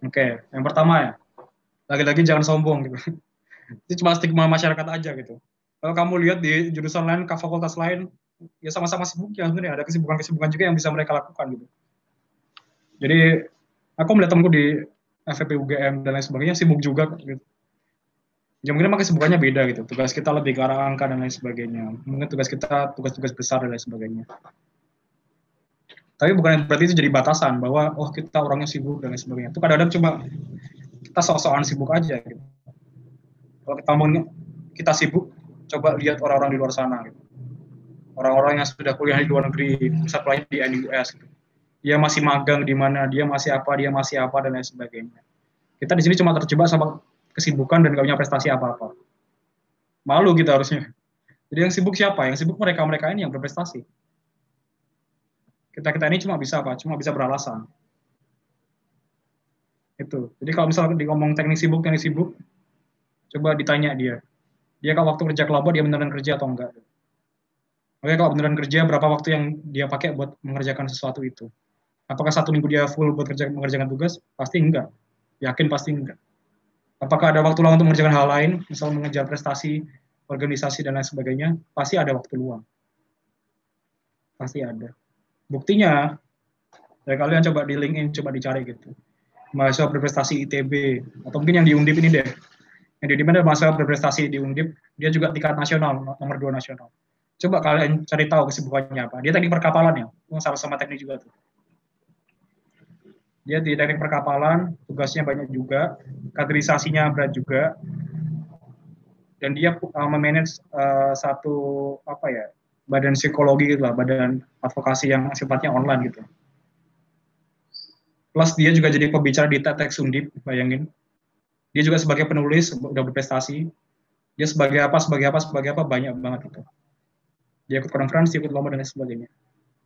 [SPEAKER 3] Oke, yang pertama ya. Lagi-lagi jangan sombong gitu. Itu cuma stigma masyarakat aja gitu. Kalau kamu lihat di jurusan lain, ke fakultas lain, ya sama-sama sibuk ya sebenarnya. Ada kesibukan-kesibukan juga yang bisa mereka lakukan gitu. Jadi aku melihat temanku di FEP UGM dan lain sebagainya sibuk juga gitu. Ya mungkin emang kesibukannya beda gitu. Tugas kita lebih ke arah angka dan lain sebagainya. Mungkin tugas kita tugas-tugas besar dan lain sebagainya. Tapi bukan berarti itu jadi batasan bahwa oh kita orangnya sibuk dan lain sebagainya. Itu kadang-kadang cuma kita sok-sokan sibuk aja gitu. Kalau kita mau kita sibuk, coba lihat orang-orang di luar sana gitu. Orang-orang yang sudah kuliah di luar negeri, bisa kuliah di NUS gitu. Dia masih magang di mana, dia masih apa, dan lain sebagainya. Kita di sini cuma terjebak sama kesibukan dan gak punya prestasi apa-apa. Malu kita harusnya. Jadi yang sibuk siapa? Yang sibuk mereka-mereka ini yang berprestasi. Kita ini cuma bisa apa? Cuma bisa beralasan. Itu. Jadi kalau misalnya ngomong teknik sibuk, coba ditanya dia. Dia kalau waktu kerja kelompok, dia beneran kerja atau enggak. Oke, kalau beneran kerja, berapa waktu yang dia pakai buat mengerjakan sesuatu itu? Apakah 1 minggu dia full buat mengerjakan tugas? Pasti enggak. Yakin pasti enggak. Apakah ada waktu luang untuk mengerjakan hal lain, misal mengejar prestasi, organisasi, dan lain sebagainya? Pasti ada waktu luang. Pasti ada. Buktinya, ya kalian coba di LinkedIn, coba dicari gitu. Mahasiswa berprestasi ITB, atau mungkin yang di Undip ini deh. Yang di mana mahasiswa berprestasi di Undip, dia juga tingkat nasional, nomor 2 nasional. Coba kalian cari tahu kesibukannya apa. Dia teknik perkapalan ya, sama-sama teknik juga tuh. Dia di teknik perkapalan, tugasnya banyak juga, kaderisasinya berat juga, dan dia memanage satu badan psikologi gitu lah, badan advokasi yang sifatnya online gitu. Plus dia juga jadi pembicara di TEDx Undip, bayangin. Dia juga sebagai penulis udah berprestasi. Dia sebagai apa banyak banget gitu. Dia ikut konferensi, ikut lomba dan lain sebagainya.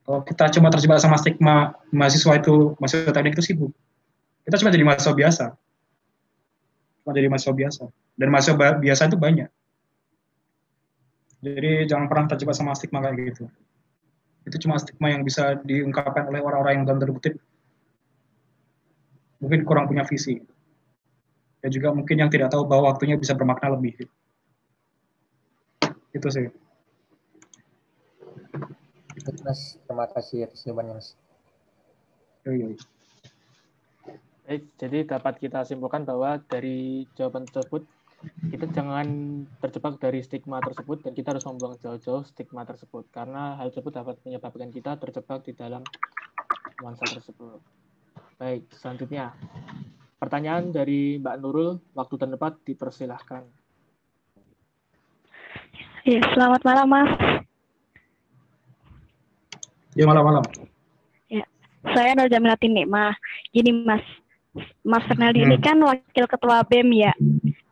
[SPEAKER 3] Kalau kita cuma terjebak sama stigma mahasiswa teknik itu sibuk. Kita cuma jadi mahasiswa biasa. Dan mahasiswa biasa itu banyak. Jadi jangan pernah terjebak sama stigma kayak gitu. Itu cuma stigma yang bisa diungkapkan oleh orang-orang yang dalam tanda kutip mungkin kurang punya visi. Dan juga mungkin yang tidak tahu bahwa waktunya bisa bermakna lebih. Itu sih.
[SPEAKER 7] Mas. Terima kasih atas jawabannya, Mas.
[SPEAKER 1] Baik, jadi dapat kita simpulkan bahwa dari jawaban tersebut kita jangan terjebak dari stigma tersebut dan kita harus membuang jauh-jauh stigma tersebut karena hal tersebut dapat menyebabkan kita terjebak di dalam nuansa tersebut. Baik, selanjutnya pertanyaan dari Mbak Nurul, waktu dan tempat dipersilahkan.
[SPEAKER 8] Ya, selamat malam, Mas.
[SPEAKER 3] Ya, malam-malam.
[SPEAKER 8] Ya, saya Nur Jamilatin Nikmah. Gini, Mas Fernaldi ini kan wakil ketua BEM ya.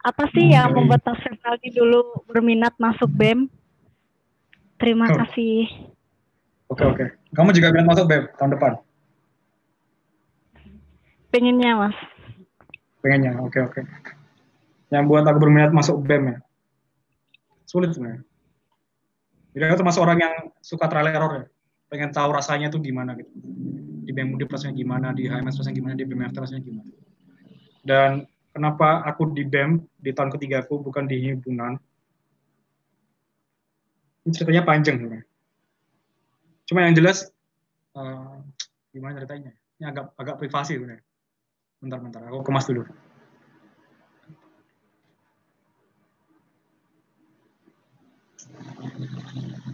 [SPEAKER 8] Apa sih yang membuat Mas Fernaldi dulu berminat masuk BEM? Terima kasih.
[SPEAKER 3] Oke. Kamu juga minat masuk BEM tahun depan?
[SPEAKER 8] Pengennya, Mas.
[SPEAKER 3] Pengennya, oke. Yang buat aku berminat masuk BEM ya? Sulit sebenarnya. Jadi aku termasuk orang yang suka trial error ya. Pengen tahu rasanya tuh gimana gitu. Di BEM Undip rasanya gimana, di HMS rasanya gimana, di BEM FT rasanya gimana. Dan kenapa aku di BEM di tahun ketiga aku bukan di himpunan? Ini ceritanya panjang sebenarnya. Cuma yang jelas gimana ceritanya? Ini agak privasi sebenarnya. Bentar, aku kemas dulu.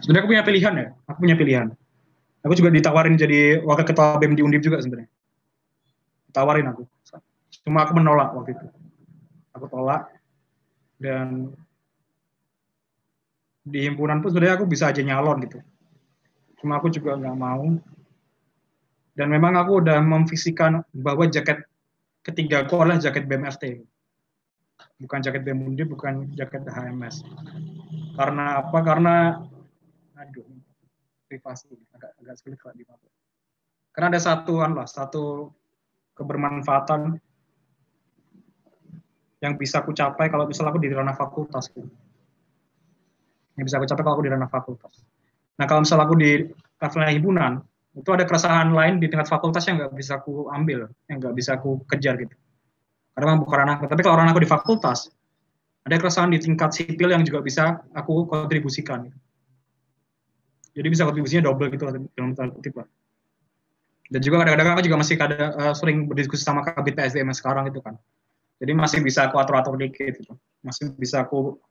[SPEAKER 3] Sebenarnya aku punya pilihan. Aku juga ditawarin jadi wakil ketua BEM di Undip juga sebenarnya. Ditawarin aku. Cuma aku menolak waktu itu. Aku tolak. Dan di himpunan pun sebenarnya aku bisa aja nyalon gitu. Cuma aku juga nggak mau. Dan memang aku udah memvisikan bahwa jaket ketiga aku adalah jaket BEM FT. Bukan jaket BEM Undip, bukan jaket HMS. Karena apa? Karena privasi agak sulit kalau dipakai. Karena ada satu kebermanfaatan yang bisa aku capai kalau misalnya aku di ranah fakultas. Yang bisa aku capai kalau aku di ranah fakultas. Nah, kalau misalnya aku di level himpunan, itu ada keresahan lain di tingkat fakultas yang nggak bisa aku ambil, yang nggak bisa aku kejar gitu. Karena memang bukan ranahku. Tapi kalau ranahku di fakultas, ada keresahan di tingkat sipil yang juga bisa aku kontribusikan. Jadi bisa kontribusinya double gitu dalam tanda kutip lah. Dan juga kadang-kadang aku juga masih sering berdiskusi sama Kabid PSDM sekarang itu kan. Jadi masih bisa aku atur-atur dikit gitu. Masih bisa aku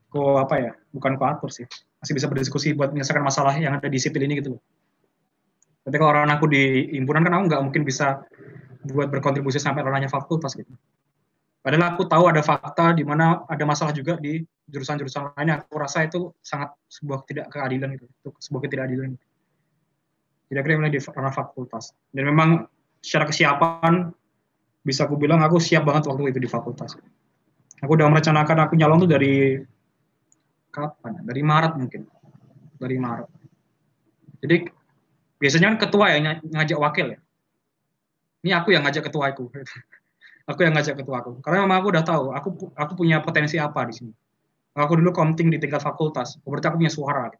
[SPEAKER 3] bukan aku atur sih. Masih bisa berdiskusi buat menyelesaikan masalah yang ada di sipil ini gitu loh. Tapi kalau orang aku di himpunan kan aku nggak mungkin bisa buat berkontribusi sampai ranahnya fakultas gitu. Padahal aku tahu ada fakta di mana ada masalah juga di jurusan-jurusan lainnya. Aku rasa itu sangat sebuah tidak keadilan gitu. Itu sebuah ketidakadilan. Kira-kira mulai di ranah fakultas. Dan memang secara kesiapan bisa aku bilang aku siap banget waktu itu di fakultas. Aku udah merencanakan aku nyalon tuh dari kapan? Dari Maret mungkin. Dari Maret. Jadi biasanya kan ketua yang ngajak wakil ya. Ini aku yang ngajak ketua aku. Aku yang ngajak ketua aku. Karena memang aku udah tahu, aku punya potensi apa di sini. Aku dulu komting di tingkat fakultas, berarti aku punya suara.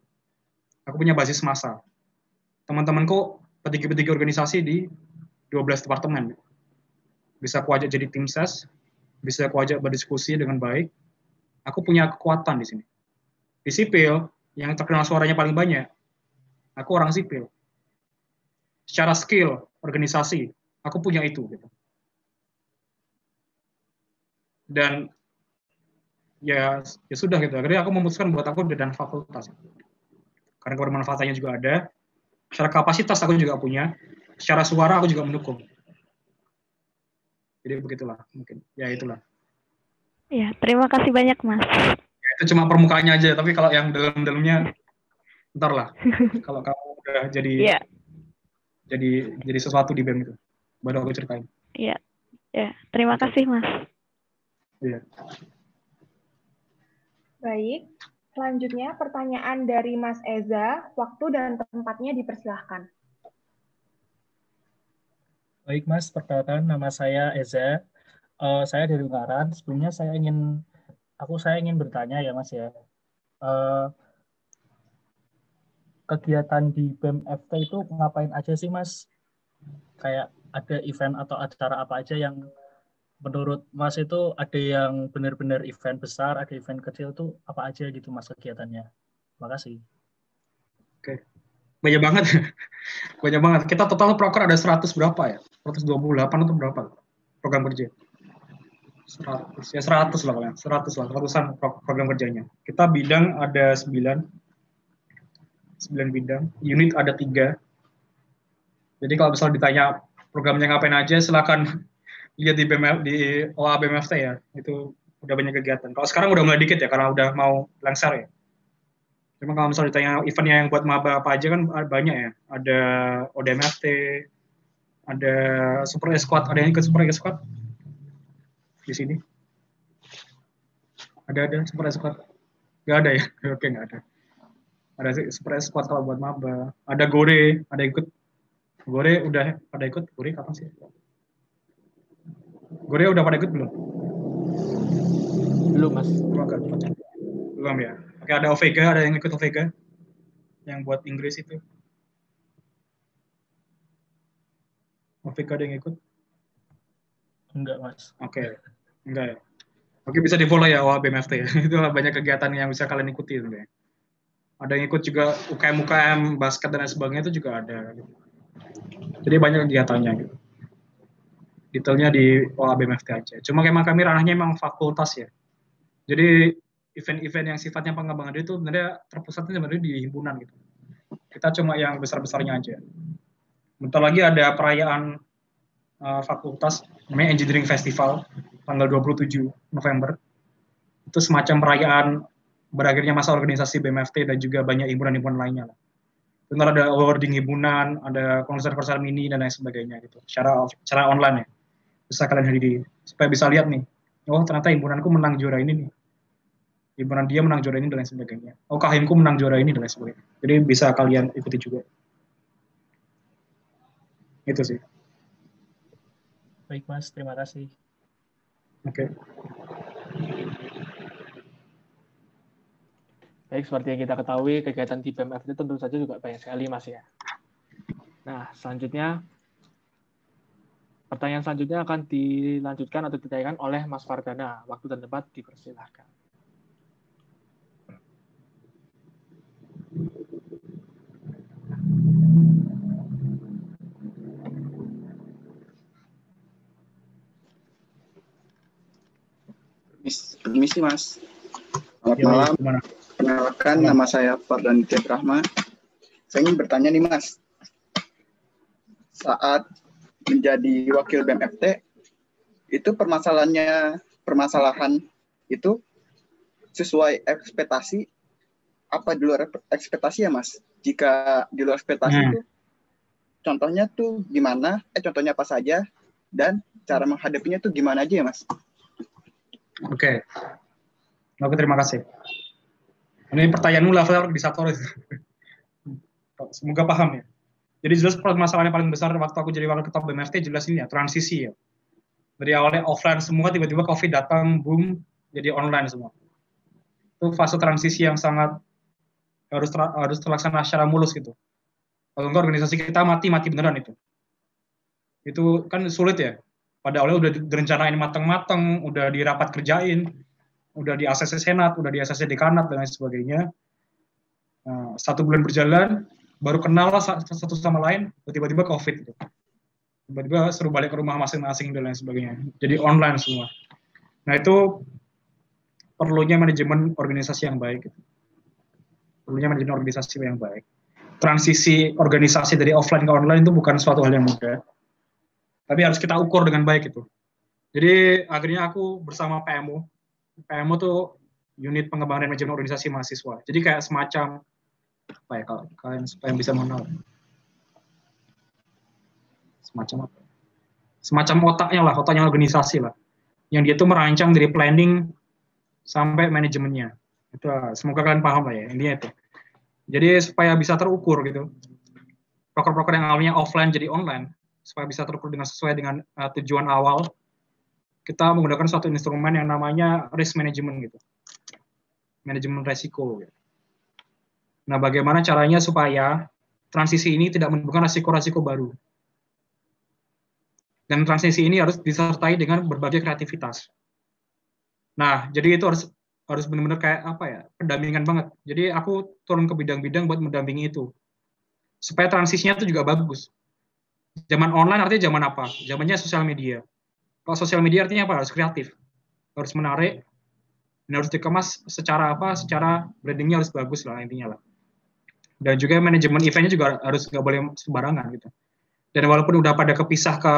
[SPEAKER 3] Aku punya basis massa. Teman-temanku petinggi-petinggi organisasi di 12 departemen. Bisa aku ajak jadi tim ses, bisa aku ajak berdiskusi dengan baik. Aku punya kekuatan di sini. Di sipil, yang terkenal suaranya paling banyak, aku orang sipil. Secara skill, organisasi, aku punya itu. Gitu. Dan ya sudah gitu. Akhirnya aku memutuskan buat aku di dan fakultas. Karena kebermanfaatannya juga ada. Secara kapasitas aku juga punya. Secara suara aku juga mendukung. Jadi begitulah mungkin. Ya itulah.
[SPEAKER 8] Ya, terima kasih banyak, Mas.
[SPEAKER 3] Ya, itu cuma permukaannya aja. Tapi kalau yang dalam-dalamnya, ntar lah. Kalau kamu udah jadi sesuatu di BEM itu, baru aku ceritain.
[SPEAKER 8] Iya. Ya, terima kasih, Mas.
[SPEAKER 3] Iya.
[SPEAKER 2] Baik, selanjutnya pertanyaan dari Mas Eza, waktu dan tempatnya dipersilahkan.
[SPEAKER 1] Baik Mas, perkenalkan nama saya Eza. Saya dari Ungaran. Sebelumnya saya ingin bertanya ya Mas ya. Kegiatan di BEM FT itu ngapain aja sih Mas? Kayak ada event atau acara apa aja yang menurut Mas itu ada yang benar-benar event besar, ada event kecil tuh apa aja gitu Mas kegiatannya? Terima kasih.
[SPEAKER 3] Oke. Banyak banget. Banyak banget. Kita total proker ada 100 berapa ya? 128 atau berapa program kerja? 100 ya 100 lah kalian. 100 lah, ratusan program kerjanya. Kita bidang ada 9 bidang, unit ada 3. Jadi kalau misalnya ditanya programnya ngapain aja, silakan lihat di OA BMFT ya. Itu udah banyak kegiatan. Kalau sekarang udah mulai dikit ya, karena udah mau lengser ya. Cuma kalau misalnya ditanya eventnya yang buat maba apa aja kan banyak ya. Ada ODMFT, ada Super Squad, ada yang ikut Super Squad di sini. Ada Super Squad. Gak ada ya? Oke, nggak ada. Ada Super Squad kalau buat maba. Ada Gore, ada ikut. Gore udah pada ikut. Gore kapan sih? Gore udah pada ikut belum?
[SPEAKER 1] Belum, Mas.
[SPEAKER 3] Belum ya. Oke, ada Ovega, ada yang ikut Ovega. Yang buat Inggris itu. Ovega ada yang ikut?
[SPEAKER 1] Enggak, Mas.
[SPEAKER 3] Oke. Enggak ya. Oke, bisa di-follow ya OA BMFT ya. Itu banyak kegiatan yang bisa kalian ikuti sebenarnya. Ada yang ikut juga UKM basket dan lain sebagainya itu juga ada. Jadi banyak kegiatannya gitu. Detailnya di OA BMFT aja. Cuma memang kami ranahnya memang fakultas ya. Jadi event-event yang sifatnya pengembangan diri itu sebenarnya terpusatnya sebenarnya di himpunan gitu. Kita cuma yang besar-besarnya aja. Bentar lagi ada perayaan fakultas namanya Engineering Festival tanggal 27 November. Itu semacam perayaan berakhirnya masa organisasi BMFT dan juga banyak himpunan-himpunan lainnya. Bentar ada awarding himpunan, ada konser-konser mini dan lain sebagainya gitu. Secara online ya. Bisa kalian hadiri supaya bisa lihat nih. Oh, ternyata himpunanku menang juara ini nih. Himpunan dia menang juara ini dan lain sebagainya. Oh, kahimku menang juara ini dan lain sebagainya. Jadi bisa kalian ikuti juga. Itu sih.
[SPEAKER 1] Baik, Mas. Terima kasih.
[SPEAKER 3] Oke.
[SPEAKER 1] Baik, seperti yang kita ketahui, kegiatan di BMFT tentu saja juga banyak sekali, Mas ya. Nah, selanjutnya, pertanyaan selanjutnya akan dilanjutkan atau ditanyakan oleh Mas Fardana. Waktu dan tempat dipersilahkan.
[SPEAKER 9] Permisi, Mas. Selamat malam. Perkenalkan, nama saya Fardana Rahma. Saya ingin bertanya nih, Mas. Saat menjadi wakil BMFT, itu permasalahan itu sesuai ekspektasi apa di luar ekspektasi ya, Mas? Jika di luar ekspektasi itu, contohnya tuh gimana? Contohnya apa saja? Dan cara menghadapinya tuh gimana aja ya, Mas?
[SPEAKER 3] Oke, terima kasih. Ini pertanyaanmu level organisatoris. Semoga paham ya. Jadi jelas permasalahan yang paling besar waktu aku jadi wakil ketua BMFT jelas ini ya, transisi ya. Dari awalnya offline semua, tiba-tiba COVID datang, boom, jadi online semua. Itu fase transisi yang sangat harus terlaksana secara mulus gitu. Kalau enggak organisasi kita mati beneran itu. Itu kan sulit ya. Pada awalnya udah direncanain matang-matang, udah dirapat kerjain, udah di ACC Senat, udah di ACC Dekanat, dan lain sebagainya. 1 bulan berjalan, baru kenal satu sama lain, tiba-tiba COVID. Gitu. Tiba-tiba suruh balik ke rumah masing-masing, dan lain sebagainya. Jadi online semua. Nah itu perlunya manajemen organisasi yang baik. Gitu. Perlunya manajemen organisasi yang baik. Transisi organisasi dari offline ke online itu bukan suatu hal yang mudah. Tapi harus kita ukur dengan baik itu. Jadi akhirnya aku bersama PMO. PMO tuh unit pengembangan dan manajemen organisasi mahasiswa. Jadi kayak semacam apa ya, kalau kalian supaya bisa mengenal. Semacam apa? Semacam otaknya organisasi lah. Yang dia tuh merancang dari planning sampai manajemennya. Itu semoga kalian paham lah ya, intinya itu. Jadi supaya bisa terukur gitu. Proker-proker yang awalnya offline jadi online, supaya bisa terukur dengan sesuai dengan tujuan awal, kita menggunakan suatu instrumen yang namanya risk management gitu. Manajemen resiko. Gitu. Nah, bagaimana caranya supaya transisi ini tidak menimbulkan resiko-resiko baru. Dan transisi ini harus disertai dengan berbagai kreativitas. Nah, jadi itu harus benar-benar kayak apa ya, pendampingan banget. Jadi aku turun ke bidang-bidang buat mendampingi itu. supaya transisinya itu juga bagus. Zaman online artinya zaman apa? Zamannya sosial media. Kalau sosial media artinya apa? Harus kreatif, harus menarik, dan harus dikemas secara apa? Secara brandingnya harus bagus lah intinya lah. Dan juga manajemen eventnya juga harus nggak boleh sembarangan gitu. Dan walaupun udah pada kepisah ke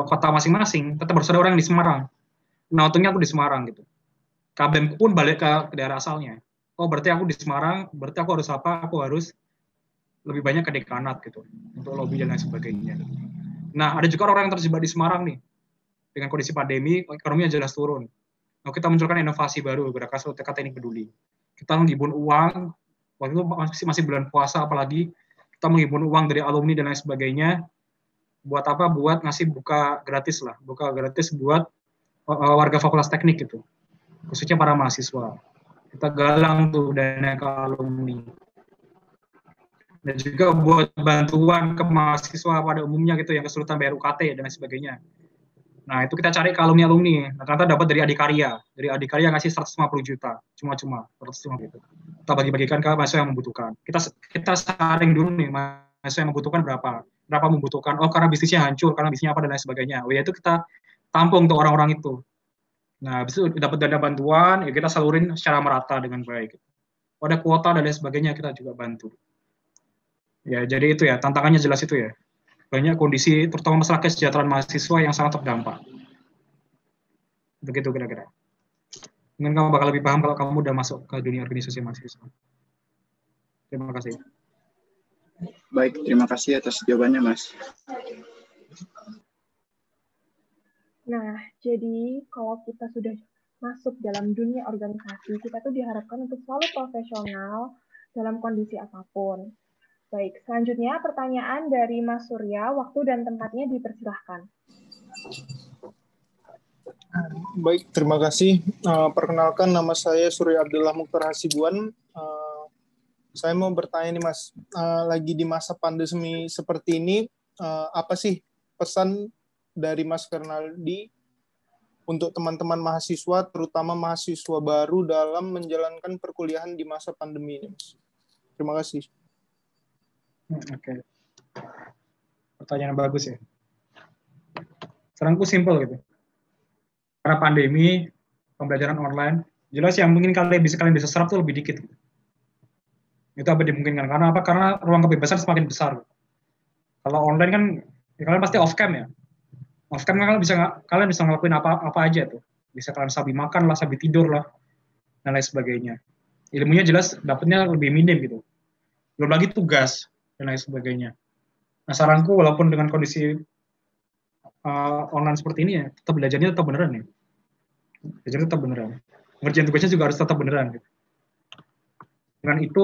[SPEAKER 3] kota masing-masing, tetap harus ada orang yang di Semarang. Nah, untungnya aku di Semarang gitu. KBM pun balik ke daerah asalnya. Oh, berarti aku di Semarang, berarti aku harus apa? Aku harus lebih banyak ke dekanat gitu, untuk lobby dan lain sebagainya. Nah, ada juga orang yang terjebak di Semarang nih, dengan kondisi pandemi, ekonominya jelas turun. Nah, kita munculkan inovasi baru, gerakan SOTK Teknik Peduli. Kita menghimpun uang, waktu itu masih bulan puasa, apalagi kita menghimpun uang dari alumni dan lain sebagainya, buat apa? Buat ngasih buka gratis buat warga Fakultas Teknik gitu, khususnya para mahasiswa. Kita galang tuh dana ke alumni. Dan juga buat bantuan ke mahasiswa pada umumnya gitu yang kesulitan bayar UKT dan lain sebagainya. Nah, itu kita cari ke alumni. Nah, ternyata dapat dari Adikarya. Dari Adikarya ngasih 150 juta, cuma-cuma 150 gitu. Kita bagi-bagikan ke mahasiswa yang membutuhkan. Kita saring dulu nih, mahasiswa yang membutuhkan berapa membutuhkan. Oh, karena bisnisnya hancur, karena bisnisnya apa dan lain sebagainya. Oh, ya itu kita tampung untuk orang-orang itu. Nah, habis itu dapat dana bantuan, ya kita salurin secara merata dengan baik. Ada kuota dan lain sebagainya kita juga bantu. Ya, jadi itu ya, tantangannya jelas itu ya. Banyak kondisi, terutama masalah kesejahteraan mahasiswa yang sangat terdampak. Begitu kira-kira. Mungkin kamu bakal lebih paham kalau kamu udah masuk ke dunia organisasi mahasiswa. Terima kasih.
[SPEAKER 9] Baik, terima kasih atas jawabannya, Mas.
[SPEAKER 2] Nah, jadi kalau kita sudah masuk dalam dunia organisasi, kita tuh diharapkan untuk selalu profesional dalam kondisi apapun. Baik, selanjutnya pertanyaan dari Mas Surya, waktu dan tempatnya dipersilahkan.
[SPEAKER 10] Baik, terima kasih. Perkenalkan, nama saya Surya Abdullah Mukhtar Hasibuan. Saya mau bertanya nih Mas, lagi di masa pandemi seperti ini, apa sih pesan dari Mas Fernaldi untuk teman-teman mahasiswa, terutama mahasiswa baru dalam menjalankan perkuliahan di masa pandemi ini, Mas? Terima kasih.
[SPEAKER 3] Oke. Pertanyaan bagus ya. Saranku simpel gitu. Karena pandemi, pembelajaran online, jelas yang mungkin kalian bisa serap tuh lebih dikit. Gitu. Itu apa dimungkinkan? Karena apa? Karena ruang kebebasan semakin besar. Kalau online kan, ya kalian pasti off cam ya. Off cam kan kalian bisa ngelakuin apa aja tuh. Bisa kalian sambil makan lah, sambil tidur lah, dan lain sebagainya. Ilmunya jelas dapatnya lebih minim gitu. Belum lagi tugas dan lain sebagainya. Nah, saranku walaupun dengan kondisi online seperti ini ya, tetap belajarnya tetap beneran ya. Belajarnya tetap beneran. Ngerjain tugasnya juga harus tetap beneran. Gitu. Dengan itu,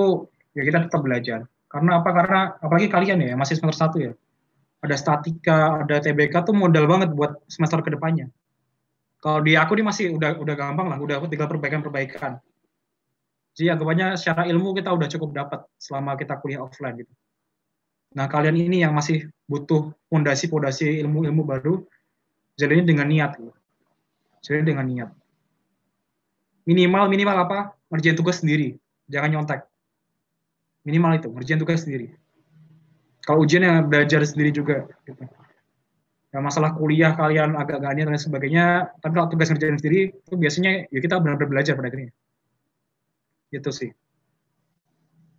[SPEAKER 3] ya kita tetap belajar. Karena apa? Karena apalagi kalian ya, masih semester 1 ya. Ada statika, ada TBK tuh modal banget buat semester kedepannya. Kalau di aku nih masih udah gampang lah, udah tinggal perbaikan-perbaikan. Jadi anggapannya secara ilmu kita udah cukup dapat selama kita kuliah offline gitu. Nah, kalian ini yang masih butuh fondasi-fondasi ilmu-ilmu baru, jalannya dengan niat. Gitu. Jalannya dengan niat. Minimal apa? Ngerjain tugas sendiri. Jangan nyontek. Minimal itu, ngerjain tugas sendiri. Kalau ujian ya belajar sendiri juga. Gitu. Nah, masalah kuliah kalian agak niat dan sebagainya, tapi kalau tugas ngerjain sendiri, itu biasanya ya kita benar-benar belajar pada akhirnya. Itu sih.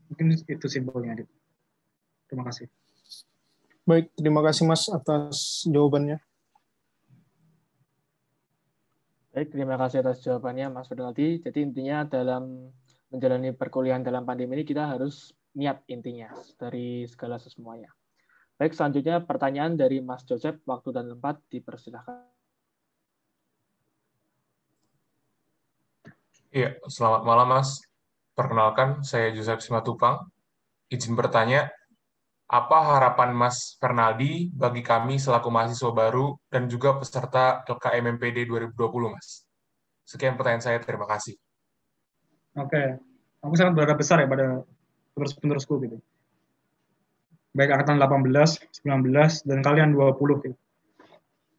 [SPEAKER 3] Mungkin itu simpelnya. Terima kasih.
[SPEAKER 10] Baik, terima kasih Mas atas jawabannya.
[SPEAKER 1] Baik, terima kasih atas jawabannya Mas Fernaldi. Jadi intinya dalam menjalani perkuliahan dalam pandemi ini kita harus niat intinya dari segala semuanya. Baik, selanjutnya pertanyaan dari Mas Joseph, waktu dan tempat dipersilahkan.
[SPEAKER 11] Iya, selamat malam Mas. Perkenalkan, saya Joseph Simatupang. Izin bertanya, apa harapan Mas Fernaldi bagi kami selaku mahasiswa baru dan juga peserta LKMMPD 2020, Mas? Sekian pertanyaan saya, terima kasih.
[SPEAKER 3] Oke, aku sangat berharap besar ya pada penerus-penerusku gitu. Baik angkatan 18, 19, dan kalian 20 gitu.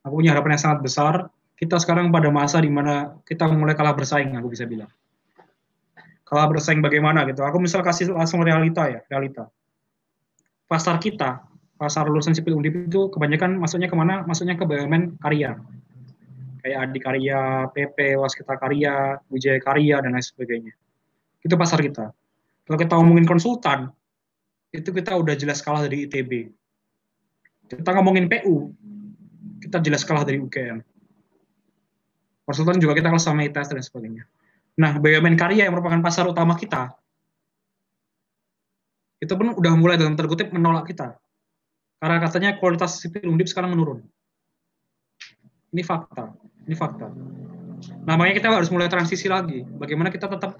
[SPEAKER 3] Aku punya harapan yang sangat besar. Kita sekarang pada masa di mana kita mulai kalah bersaing, aku bisa bilang. Kalah bersaing bagaimana gitu. Aku misal kasih langsung realita. pasar kita, pasar lulusan sipil Undip itu kebanyakan masuknya kemana? Masuknya ke BUMN karya. Kayak Adikarya, PP, Waskita Karya, Wijaya Karya, dan lain sebagainya. Itu pasar kita. Kalau kita ngomongin konsultan, itu kita udah jelas kalah dari ITB. Kita ngomongin PU, kita jelas kalah dari UGM. Konsultan juga kita kalah sama ITS dan sebagainya. Nah, BUMN Karya yang merupakan pasar utama kita, itu pun udah mulai dalam tanda kutip menolak kita. Karena katanya kualitas sipil Undip sekarang menurun. Ini fakta. Nah, makanya kita harus mulai transisi lagi. Bagaimana kita tetap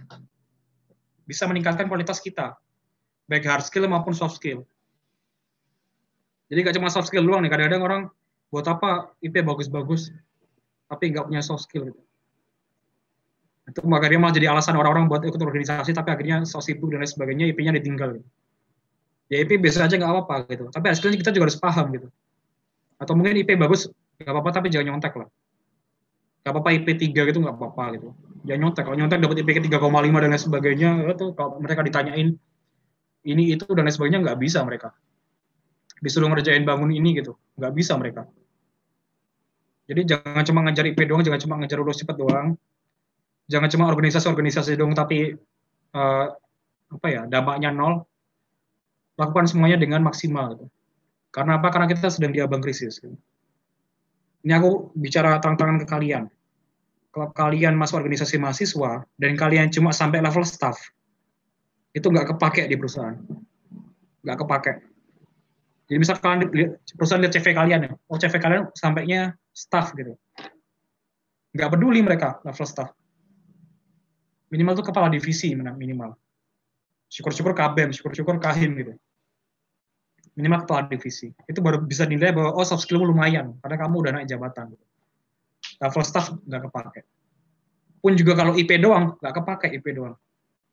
[SPEAKER 3] bisa meningkatkan kualitas kita, baik hard skill maupun soft skill. Jadi nggak cuma soft skill doang nih. Kadang-kadang orang buat apa IP bagus-bagus, tapi nggak punya soft skill. Gitu. Itu makanya malah jadi alasan orang-orang buat ikut organisasi, tapi akhirnya so sibuk dan lain sebagainya, IP-nya ditinggal. Gitu. Ya IP biasa aja nggak apa-apa gitu. Tapi hasilnya kita juga harus paham gitu. Atau mungkin IP bagus nggak apa-apa, tapi jangan nyontek lah. Nggak apa-apa IP 3 gitu nggak apa-apa gitu. Jangan nyontek. Kalau nyontek dapat IP 3,5 dan lain sebagainya, itu kalau mereka ditanyain ini itu dan lain sebagainya nggak bisa mereka. Disuruh ngerjain bangun ini gitu, nggak bisa mereka. Jadi jangan cuma ngajar IP doang, jangan cuma ngajar lulus cepat doang, jangan cuma organisasi doang tapi dampaknya nol. Lakukan semuanya dengan maksimal. Gitu. Karena apa? Karena kita sedang di abang krisis. Gitu. Ini aku bicara terang-terangan ke kalian. Kalau kalian masuk organisasi mahasiswa dan kalian cuma sampai level staff, itu nggak kepake di perusahaan, nggak kepake. Jadi misal kalian perusahaan lihat CV kalian ya, CV kalian sampainya staff gitu, nggak peduli mereka level staff. Minimal tuh kepala divisi minimal. Syukur-syukur KBM, syukur-syukur Kahim gitu. Minimal kepala divisi. Itu baru bisa dinilai bahwa soft skill lumayan karena kamu udah naik jabatan. Gitu. Level staff nggak kepake. Pun juga kalau IP doang nggak kepake IP doang.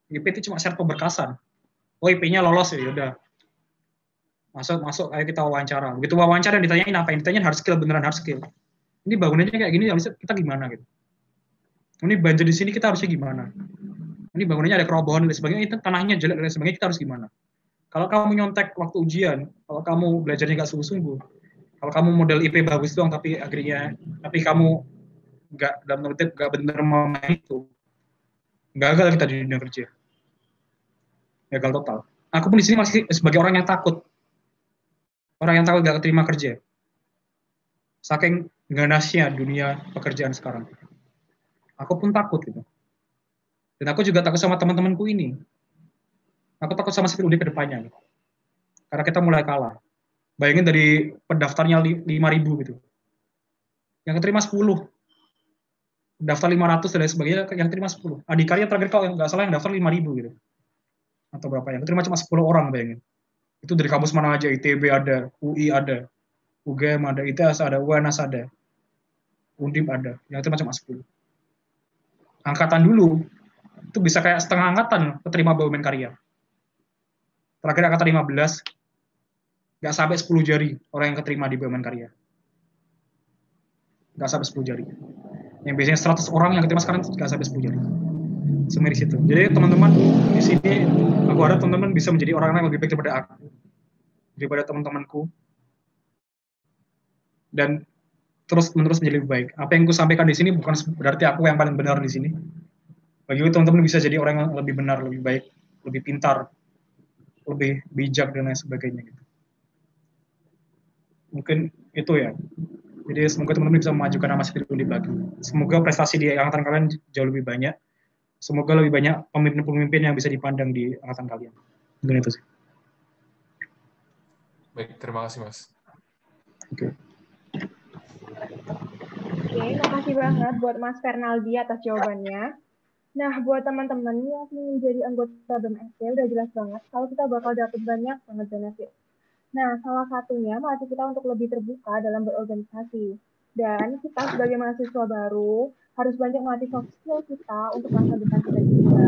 [SPEAKER 3] IP itu cuma syarat pemberkasan. Oh IP-nya lolos ya udah. Masuk ayo kita wawancara. Begitu wawancara ditanyain apa? Yang ditanyain hard skill, beneran hard skill. Ini bangunannya kayak gini, harusnya kita gimana gitu. Ini banjir di sini kita harusnya gimana? Ini bangunannya ada kerobohan dan sebagainya, itu tanahnya jelek dan sebagainya, kita harus gimana? Kalau kamu nyontek waktu ujian, kalau kamu belajarnya nggak sungguh-sungguh, kalau kamu model IP bagus doang tapi kamu nggak dalam tertib nggak bener memain itu, gagal kita di dunia kerja. Gagal total. Aku pun di sini masih sebagai orang yang takut gak keterima kerja. Saking ganasnya dunia pekerjaan sekarang. Aku pun takut gitu. Dan aku juga takut sama teman-temanku ini. Aku takut sama sipil Undip ke depannya. Gitu. Karena kita mulai kalah. Bayangin dari pendaftarnya 5.000 gitu. Yang keterima 10. Daftar 500 dan lain sebagainya, yang terima 10. Adikarya terakhir kalau nggak salah yang daftar 5.000 gitu. Atau berapa, yang terima cuma 10 orang, bayangin. Itu dari kampus mana aja, ITB ada, UI ada, UGM ada, ITS ada, UNS ada, Undip ada, yang terima cuma 10. Angkatan dulu, itu bisa kayak setengah angkatan keterima BUMN Karya. Terakhir angkatan 15, nggak sampai 10 jari orang yang keterima di BUMN Karya. Nggak sampai 10 jari. Yang biasanya 100 orang yang keterima sekarang nggak sampai 10 jari. Semiris itu. Jadi teman-teman di sini, aku harap teman-teman bisa menjadi orang yang lebih baik daripada aku, daripada teman-temanku, dan terus-menerus menjadi lebih baik. Apa yang aku sampaikan di sini bukan berarti aku yang paling benar di sini. Bagi teman-teman bisa jadi orang yang lebih benar, lebih baik, lebih pintar, lebih bijak dan lain sebagainya. Gitu. Mungkin itu ya. Jadi semoga teman-teman bisa memajukan nama sipil Undip lagi. Semoga prestasi di angkatan kalian jauh lebih banyak. Semoga lebih banyak pemimpin-pemimpin yang bisa dipandang di angkatan kalian. Mungkin itu sih.
[SPEAKER 11] Baik, terima kasih Mas.
[SPEAKER 3] Oke,
[SPEAKER 2] makasih banget buat Mas Fernaldi atas jawabannya. Nah, buat teman-teman yang ingin menjadi anggota BEM-FT, udah jelas banget kalau kita bakal dapat banyak banget benefit. Nah, salah satunya melatih kita untuk lebih terbuka dalam berorganisasi. Dan kita sebagai mahasiswa baru harus banyak melatih soft skill kita untuk masa depan kita juga.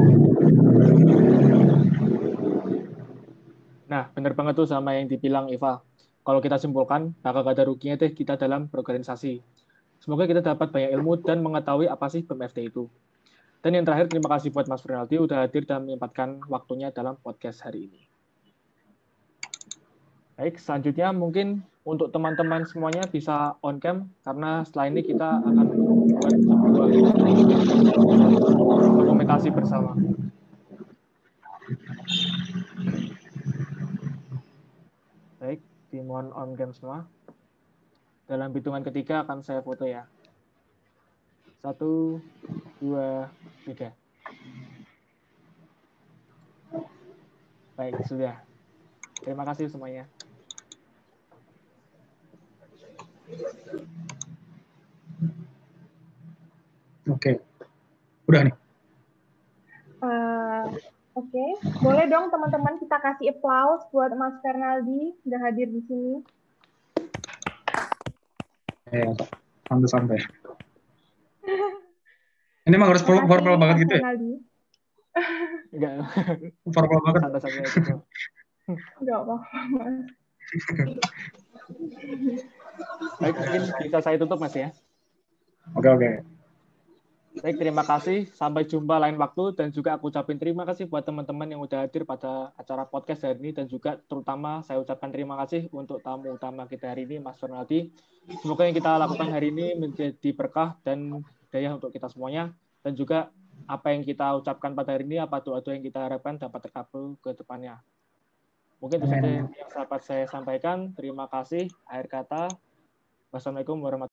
[SPEAKER 1] Nah, benar banget tuh sama yang dibilang Eva. Kalau kita simpulkan, bakal gak ada ruginya deh kita dalam berorganisasi. Semoga kita dapat banyak ilmu dan mengetahui apa sih BEM-FT itu. Dan yang terakhir, terima kasih buat Mas Fernaldi udah hadir dan menyempatkan waktunya dalam podcast hari ini. Baik, selanjutnya mungkin untuk teman-teman semuanya bisa on cam karena setelah ini kita akan membuat sebuah komunikasi bersama. Baik, dimohon on cam semua. Dalam hitungan ketiga akan saya foto ya. 1, 2, 3. Baik, sudah. Terima kasih semuanya.
[SPEAKER 3] Oke. Udah nih.
[SPEAKER 2] Oke. Boleh dong teman-teman kita kasih applause buat Mas Fernaldi udah hadir di sini.
[SPEAKER 3] Santai-santai. Ini emang harus formal banget gitu ya?
[SPEAKER 1] Enggak.
[SPEAKER 3] Formal banget.
[SPEAKER 1] Santai-santai aja.
[SPEAKER 2] Enggak apa-apa.
[SPEAKER 1] Baik, mungkin bisa saya tutup Mas ya.
[SPEAKER 3] Oke.
[SPEAKER 1] Baik, terima kasih. Sampai jumpa lain waktu dan juga aku ucapin terima kasih buat teman-teman yang udah hadir pada acara podcast hari ini dan juga terutama saya ucapkan terima kasih untuk tamu utama kita hari ini, Mas Fernaldi. Semoga yang kita lakukan hari ini menjadi berkah dan daya untuk kita semuanya dan juga apa yang kita ucapkan pada hari ini, apa doa-doa yang kita harapkan dapat terkabul ke depannya. Mungkin itu saja yang dapat saya sampaikan. Terima kasih. Akhir kata, wassalamualaikum warahmatullahi wabarakatuh.